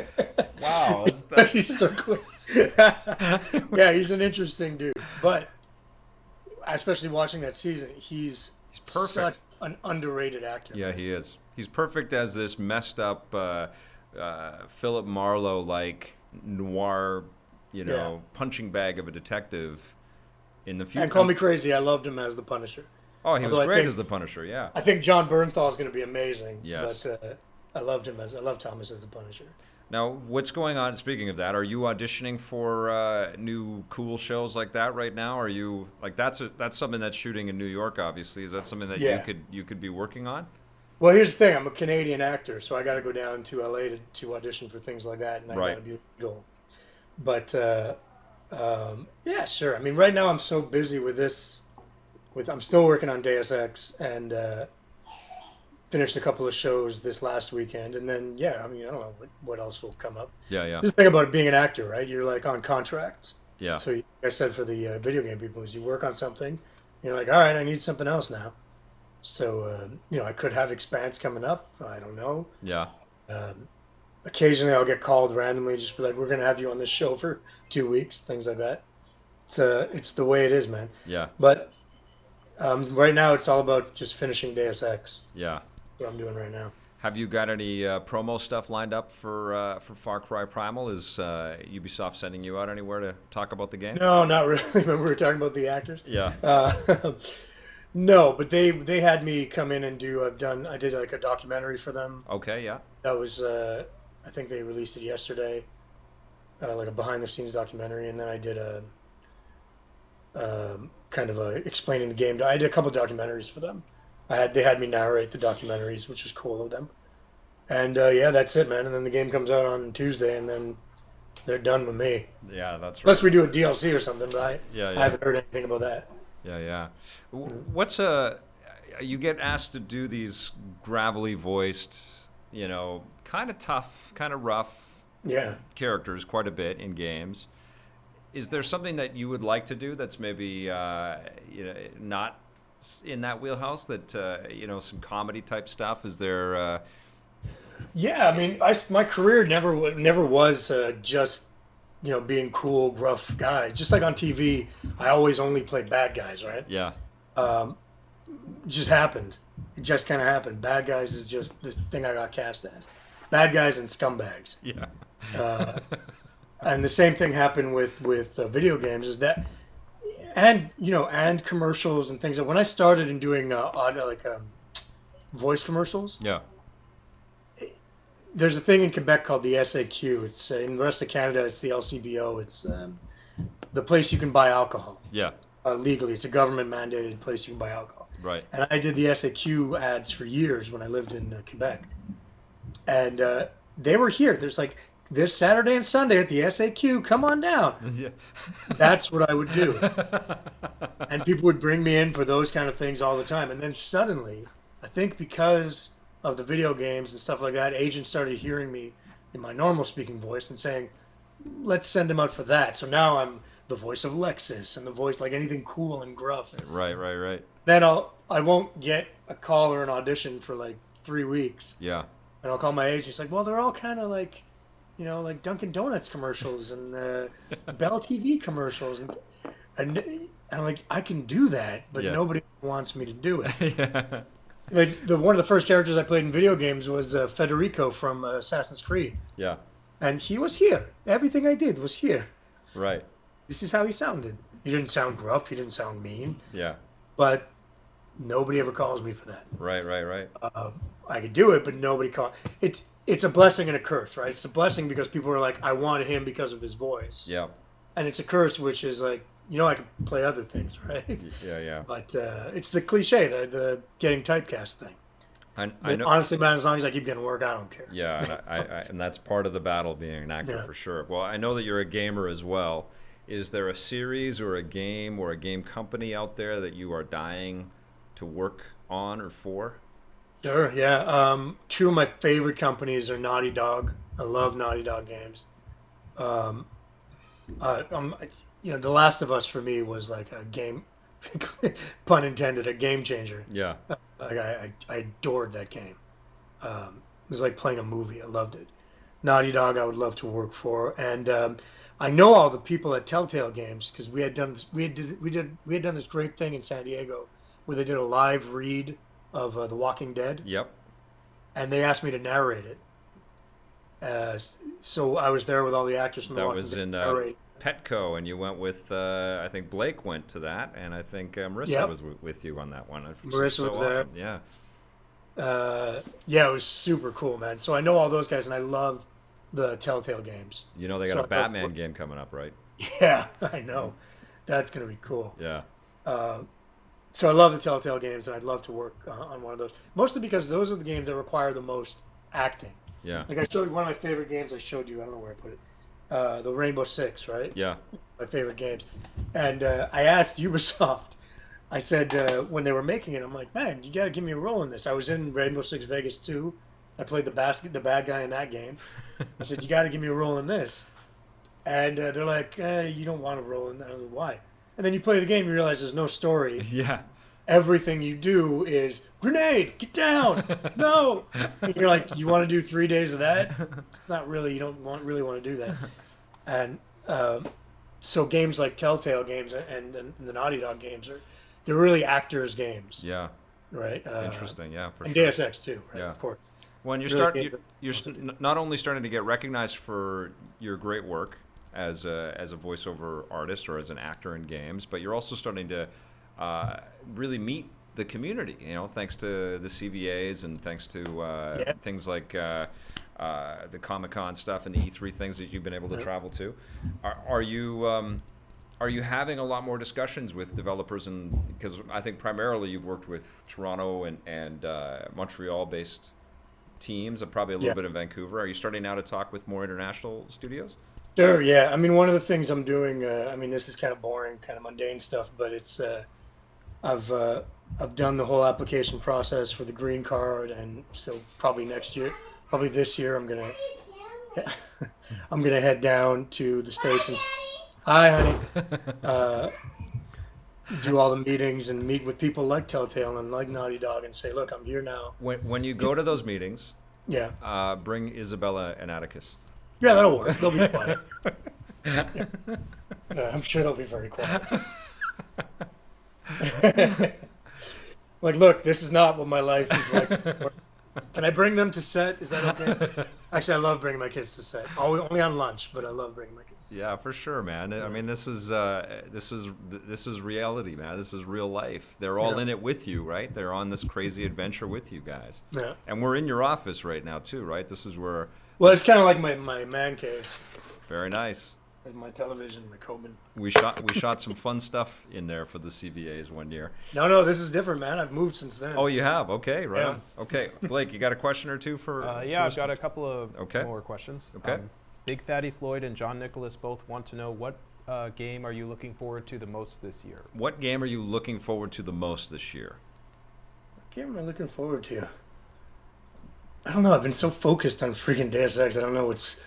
Wow, He's so quick. Yeah, he's an interesting dude. But especially watching that season, he's perfect. Such an underrated actor. Yeah, he is. He's perfect as this messed up Philip Marlowe-like noir, punching bag of a detective in the future. And call me crazy, I loved him as the Punisher. Oh, he was Although great as the Punisher. Yeah. I think John Bernthal is going to be amazing. Yes. But I loved Thomas as the Punisher. Now, what's going on? Speaking of that, are you auditioning for new cool shows like that right now? Are you like that's something that's shooting in New York? Obviously, is that something that you could be working on? Well, here's the thing: I'm a Canadian actor, so I got to go down to LA to audition for things like that, and I got to be legal. But yeah, sure. I mean, right now I'm so busy with this. I'm still working on Deus Ex and finished a couple of shows this last weekend, and then I mean, I don't know what else will come up. Yeah. The thing about being an actor, right? You're like on contracts. Yeah. So like I said, for the video game people, is you work on something, you're like, all right, I need something else now. So I could have Expanse coming up. I don't know. Yeah. Occasionally, I'll get called randomly, just be like, we're gonna have you on this show for 2 weeks, things like that. It's the way it is, man. Yeah. But right now, it's all about just finishing Deus Ex. Yeah. What I'm doing right now. Have you got any promo stuff lined up for Far Cry Primal? Is Ubisoft sending you out anywhere to talk about the game? No, not really. Remember we were talking about the actors? Yeah. No, but they had me come in and I did like a documentary for them. Okay, yeah. That was I think they released it yesterday, like a behind the scenes documentary, and then I did a kind of explaining the game. I did a couple documentaries for them. They had me narrate the documentaries, which was cool of them. And that's it, man. And then the game comes out on Tuesday, and then they're done with me. Yeah, that's right. Unless we do a DLC or something, but I yeah. haven't heard anything about that. Yeah. What's you get asked to do these gravelly voiced, kind of tough, kind of rough characters quite a bit in games. Is there something that you would like to do that's maybe not in that wheelhouse, that some comedy type stuff? Is there Yeah, I mean, my career never was just being cool, gruff guy. Just like on TV, I always only played bad guys, right? Yeah. Just happened. It just kind of happened. Bad guys is just the thing I got cast as. Bad guys and scumbags. Yeah. And the same thing happened with video games. Is that, and commercials and things. That when I started in doing voice commercials. Yeah. There's a thing in Quebec called the SAQ. It's in the rest of Canada, it's the LCBO. It's the place you can buy alcohol. Yeah. Legally, it's a government mandated place you can buy alcohol. Right. And I did the SAQ ads for years when I lived in Quebec, and they were here. There's like this Saturday and Sunday at the SAQ. Come on down. Yeah. That's what I would do, and people would bring me in for those kind of things all the time. And then suddenly, I think because of the video games and stuff like that, agents started hearing me in my normal speaking voice and saying, let's send him out for that. So now I'm the voice of Lexus and the voice like anything cool and gruff. Right. Then I won't get a call or an audition for like 3 weeks. Yeah. And I'll call my agent. He's like, well, they're all kind of like, like Dunkin' Donuts commercials and Bell TV commercials. And I'm like, I can do that, but nobody wants me to do it. Yeah. Like one of the first characters I played in video games was Federico from Assassin's Creed. Yeah. And he was here. Everything I did was here. Right. This is how he sounded. He didn't sound gruff. He didn't sound mean. Yeah. But nobody ever calls me for that. Right. I could do it, but nobody calls. It's a blessing and a curse, right? It's a blessing because people are like, I want him because of his voice. Yeah. And it's a curse, which is like, I can play other things, right? Yeah. But it's the cliche, the getting typecast thing. I know. Honestly, man, as long as I keep getting work, I don't care. Yeah, and that's part of the battle, being an actor, for sure. Well, I know that you're a gamer as well. Is there a series or a game company out there that you are dying to work on or for? Sure, yeah. Two of my favorite companies are Naughty Dog. I love Naughty Dog games. Um, The Last of Us for me was like a game, pun intended, a game changer. Yeah. Like I adored that game. It was like playing a movie. I loved it. Naughty Dog, I would love to work for, and I know all the people at Telltale Games because we had done this great thing in San Diego where they did a live read of The Walking Dead, Yep. and they asked me to narrate it. So I was there with all the actors from The That Walking was Dead. in narrate. Petco, and you went with, I think Blake went to that, and I think Marissa Yep. was with you on that one. Which is Marissa so was there. awesome. Yeah. Yeah, it was super cool, man. So I know all those guys, and I love the Telltale Games. You know they got So a Batman game coming up, right? Yeah, I know. That's gonna be cool. Yeah. So I love the Telltale Games, and I'd love to work on one of those. Mostly because those are the games that require the most acting. Yeah. Like I showed you one of my favorite games. I showed you. I don't know where I put it. The Rainbow Six, right? Yeah. My favorite games. And I asked Ubisoft. I said when they were making it, I'm like, man, you got to give me a role in this. I was in Rainbow Six Vegas 2. I played the bad guy in that game. I said, you got to give me a role in this. And they're like, you don't want a role in that. I was like, why? And then you play the game, you realize there's no story. Yeah. Everything you do is grenade, get down, no. And you're like, you want to do 3 days of that? It's not really. You don't really want to do that. And so games like Telltale Games and the Naughty Dog games they're really actors games, Yeah. right? Interesting. Yeah, for And sure. Deus Ex too, right? Yeah. Of course. When Really you're not only starting to get recognized for your great work as a voiceover artist or as an actor in games, but you're also starting to really meet the community. You know, thanks to the CVAs and thanks to things like the Comic-Con stuff and the E3 things that you've been able to travel to. Are you having a lot more discussions with developers? And because I think primarily you've worked with Toronto and Montreal-based teams, and probably a little bit in Vancouver. Are you starting now to talk with more international studios? Sure. Yeah. I mean, one of the things I'm doing. I mean, this is kind of boring, kind of mundane stuff, but it's. I've done the whole application process for the green card, and so probably this year, I'm gonna head down to the States and hi, honey. Do all the meetings and meet with people like Telltale and like Naughty Dog and say, look, I'm here now. When you go to those meetings, Yeah. bring Isabella and Atticus. Yeah, that'll work. They'll be quiet. Yeah, I'm sure they'll be very quiet. Like, look, this is not what my life is like. Can I bring them to set? Is that okay? Actually, I love bringing my kids to set. Only on lunch, but I love bringing my kids to set. Yeah, for sure, man. I mean, this is reality, man. This is real life. They're all in it with you, right? They're on this crazy adventure with you guys. Yeah. And we're in your office right now too, right? This is where. Well, it's kind of like my man cave. Very nice. With my television, my Coben. We shot some fun stuff in there for the CVAs one year. No, this is different, man. I've moved since then. Oh, you have? Okay, right. Yeah. On. Okay, Blake, you got a question or two for? Yeah, for I've got a couple of Okay. more questions. Okay. Big Fatty Floyd and John Nicholas both want to know what game are you looking forward to the most this year? What game are you looking forward to the most this year? What game am I looking forward to? I don't know. I've been so focused on freaking Deus Ex. I don't know what's.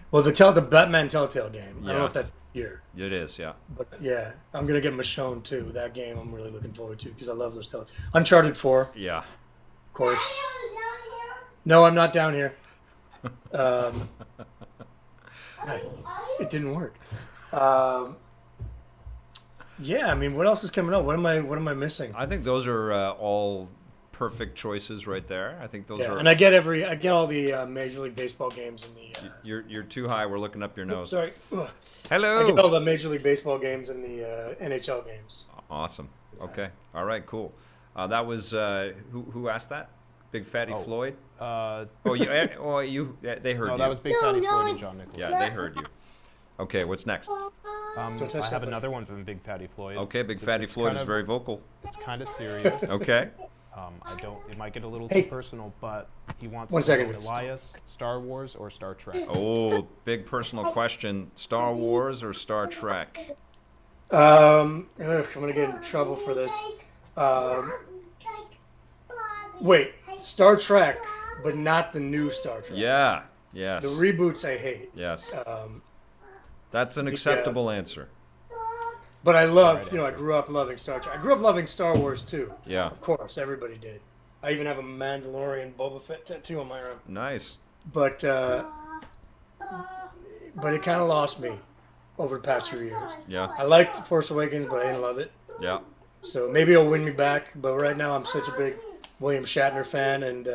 Well, the Batman Telltale game. I don't know if that's here. It is, yeah. But yeah, I'm gonna get Michonne too. That game I'm really looking forward to because I love those Uncharted 4, Yeah. of course. No, I'm not down here. It didn't work. Yeah, I mean, what else is coming up? What am I missing? I think those are all perfect choices right there. I think those are. And I get all the Major League Baseball games in the. You're too high. We're looking up your nose. Sorry. Ugh. Hello. I get all the Major League Baseball games and the NHL games. Awesome. Okay. All right. Cool. That was who asked that? Big Fatty Floyd. They heard you. That was Big Fatty Floyd and John Nicholas. Yeah, they heard you. Okay. What's next? I have another one from Big Fatty Floyd. Okay. Big Fatty Floyd is very vocal. It's kind of serious. Okay. It might get a little too personal, but he wants One to second. know Elias, Star Wars or Star Trek? Oh, big personal question. Star Wars or Star Trek? I'm gonna get in trouble for this. Wait, Star Trek, but not the new Star Trek. Yeah. Yes. The reboots I hate. Yes. Um, That's an acceptable answer. but I love, right I answer. grew up loving Star Trek. I grew up loving Star Wars too. Yeah. Of course, everybody did. I even have a Mandalorian Boba Fett tattoo on my arm. Nice. But it kind of lost me over the past few years. Yeah. I liked Force Awakens, but I didn't love it. Yeah. So maybe it'll win me back. But right now, I'm such a big William Shatner fan and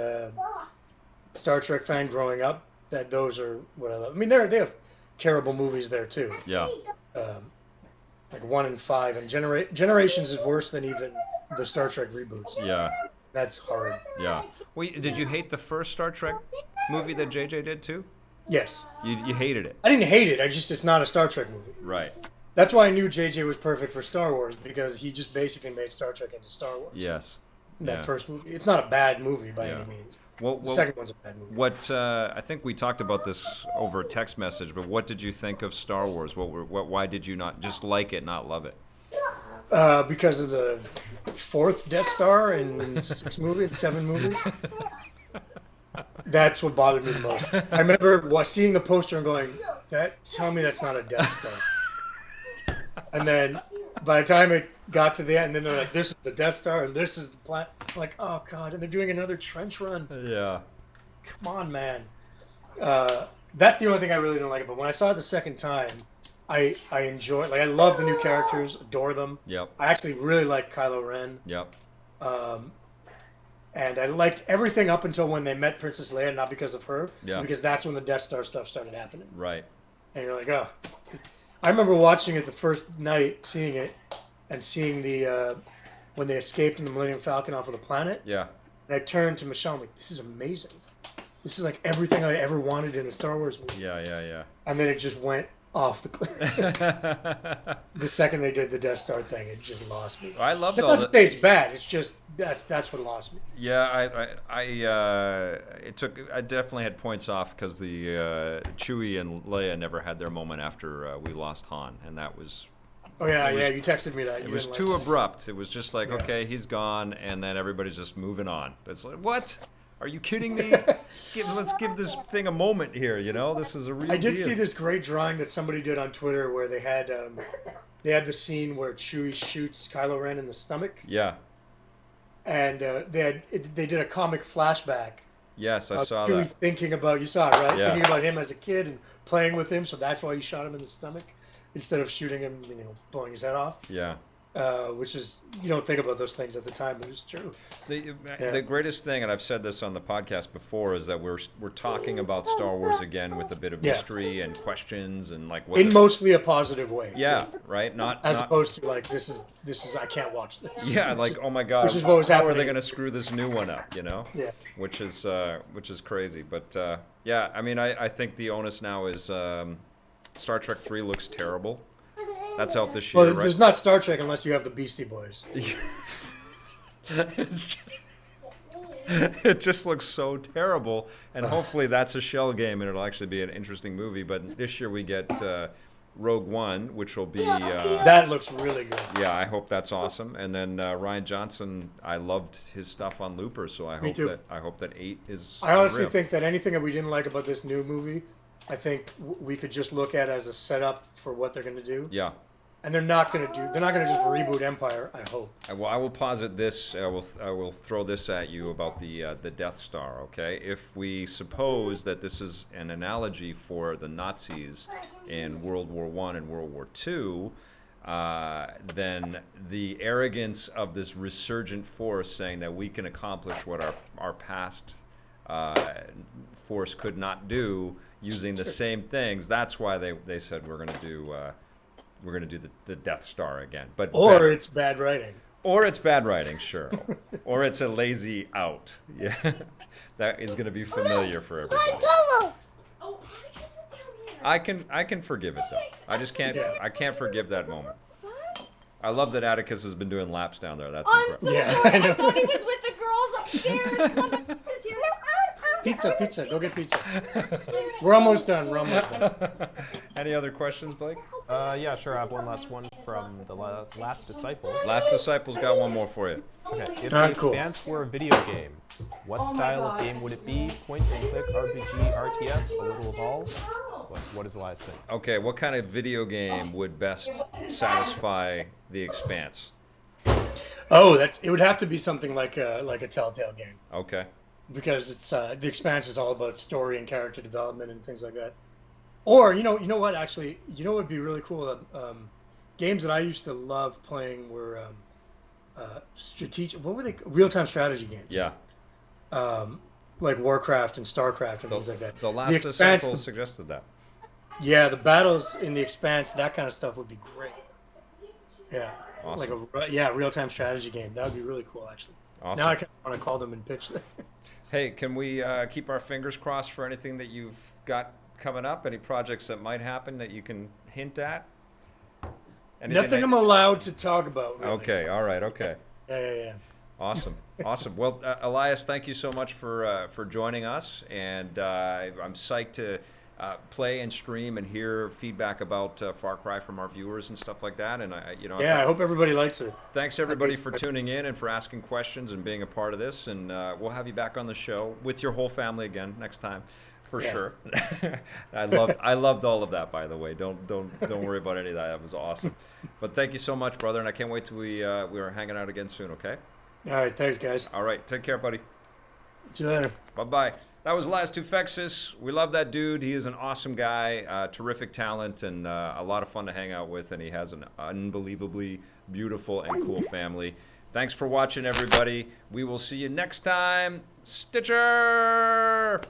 Star Trek fan growing up that those are what I love. I mean, they have terrible movies there too. Yeah. Like 1 and 5, and Generations is worse than even the Star Trek reboots. Yeah. That's hard. Yeah. Wait, did you hate the first Star Trek movie that JJ did too? Yes. You hated it. I didn't hate it. It's not a Star Trek movie. Right. That's why I knew JJ was perfect for Star Wars, because he just basically made Star Trek into Star Wars. Yes. That Yeah. first movie. It's not a bad movie by Yeah. any means. Well, The second one's a bad movie. what I think we talked about this over a text message, but what did you think of Star Wars? Why did you not just like it, not love it? Because of the 4th Death Star in 7 movies. That's what bothered me the most. I remember seeing the poster and going, tell me that's not a Death Star. And then by the time it got to the end, then they're like, this is the Death Star and this is the planet. I'm like, oh God, and they're doing another trench run. Yeah. Come on, man. That's the only thing I really don't like it. But when I saw it the second time, I enjoy it. Like, I love the new characters, adore them. Yep. I actually really like Kylo Ren. Yep. And I liked everything up until when they met Princess Leia, not because of her, Yeah. because that's when the Death Star stuff started happening. Right. And you're like, oh. I remember watching it the first night, seeing it, and seeing the when they escaped in the Millennium Falcon off of the planet. Yeah. And I turned to Michelle, I'm like, this is amazing. This is like everything I ever wanted in a Star Wars movie. Yeah. Yeah. And then it just went off the cliff. Yeah. The second they did the Death Star thing, it just lost me. I loved Not all to that. say it's bad. It's just that's what lost me. Yeah, I definitely had points off because the Chewie and Leia never had their moment after we lost Han, and that was Oh yeah, It was- yeah. You texted me that. it You was didn't too like it. abrupt. It was just like, Yeah. okay, he's gone, and then everybody's just moving on. It's like, what? Are you kidding me? Let's give this thing a moment here. You know, this is a real I did deal. see this great drawing that somebody did on Twitter where they had the scene where Chewie shoots Kylo Ren in the stomach, Yeah. and they did a comic flashback. Yes, I of saw Chewie that. thinking about, you saw it, right? Yeah. Thinking about him as a kid and playing with him, so that's why you shot him in the stomach instead of shooting him, blowing his head off. Yeah. Which is, you don't think about those things at the time, but it's true. The greatest thing, and I've said this on the podcast before, is that we're talking about Star Wars again with a bit of Yeah. mystery and questions and like what. In mostly a positive way. Yeah, too. right. Not As not, opposed to like this is I can't watch this. Yeah, like oh my God, Which is what was how are they happening. going to screw this new one up? You know. Yeah. Which is crazy, but yeah, I mean, I think the onus now is Star Trek 3 looks terrible. That's out this year, Well, right? there's not Star Trek unless you have the Beastie Boys. It just looks so terrible, and hopefully that's a shell game and it'll actually be an interesting movie. But this year we get Rogue One, which will be That looks really good. yeah, I hope that's awesome. And then Ryan Johnson, I loved his stuff on Looper, so I hope too. that 8 is. I honestly unreal. think that anything that we didn't like about this new movie, I think we could just look at as a setup for what they're going to do. Yeah. And they're not going to just reboot Empire, I hope. I will posit this. I will throw this at you about the Death Star. Okay, if we suppose that this is an analogy for the Nazis in World War I and World War II, then the arrogance of this resurgent force saying that we can accomplish what our past force could not do using the same things. That's why they said we're going to do. We're going to do the Death Star again, but Or better. it's bad writing. Or it's bad writing, sure. Or it's a lazy out. Yeah, that is going to be familiar for everybody. Oh, Atticus is down here. I can forgive it though. I just can't. Yeah. I can't forgive that moment. I love that Atticus has been doing laps down there. That's I'm incredible. so Yeah, sorry. I know. I thought he was with the girls upstairs. Come on, Atticus here. Pizza. Go get pizza. We're almost done. Any other questions, Blake? Yeah, sure. I have one last one from the Last Disciple. Last Disciple's got one more for you. Okay, if Ah, the cool. Expanse were a video game, what style of game would it be? Point and click, RPG, RTS, a little of all? What does Elias think? Okay, what kind of video game would best satisfy the Expanse? Oh, it would have to be something like a Telltale game, Okay. because it's the Expanse is all about story and character development and things like that. Or you know what, actually, you know what would be really cool? Games that I used to love playing were strategic. What were they? Real-time strategy games. Yeah. Like Warcraft and Starcraft and things like that. The Last Expanse, Disciple suggested that. yeah, the battles in the Expanse, that kind of stuff would be great. Yeah. Awesome. Like real-time strategy game. That would be really cool, actually. Awesome. Now I kind of want to call them and pitch them. Hey, can we keep our fingers crossed for anything that you've got coming up? Any projects that might happen that you can hint at? Anything Nothing that- I'm allowed to talk about. Really. Okay, all right, okay. Yeah. Awesome, awesome. Well, Elias, thank you so much for joining us, and I'm psyched to play and stream and hear feedback about Far Cry from our viewers and stuff like that. And I hope everybody likes it. thanks everybody for tuning in and for asking questions and being a part of this. And we'll have you back on the show with your whole family again next time, for sure. I loved all of that, by the way. Don't worry about any of that. That was awesome. But thank you so much, brother, and I can't wait till we are hanging out again soon. Okay. All right, thanks, guys. All right, take care, buddy. See you later. Bye-bye. That was Elias Toufexis. We love that dude. He is an awesome guy, terrific talent, and a lot of fun to hang out with, and he has an unbelievably beautiful and cool family. Thanks for watching, everybody. We will see you next time. Stitcher!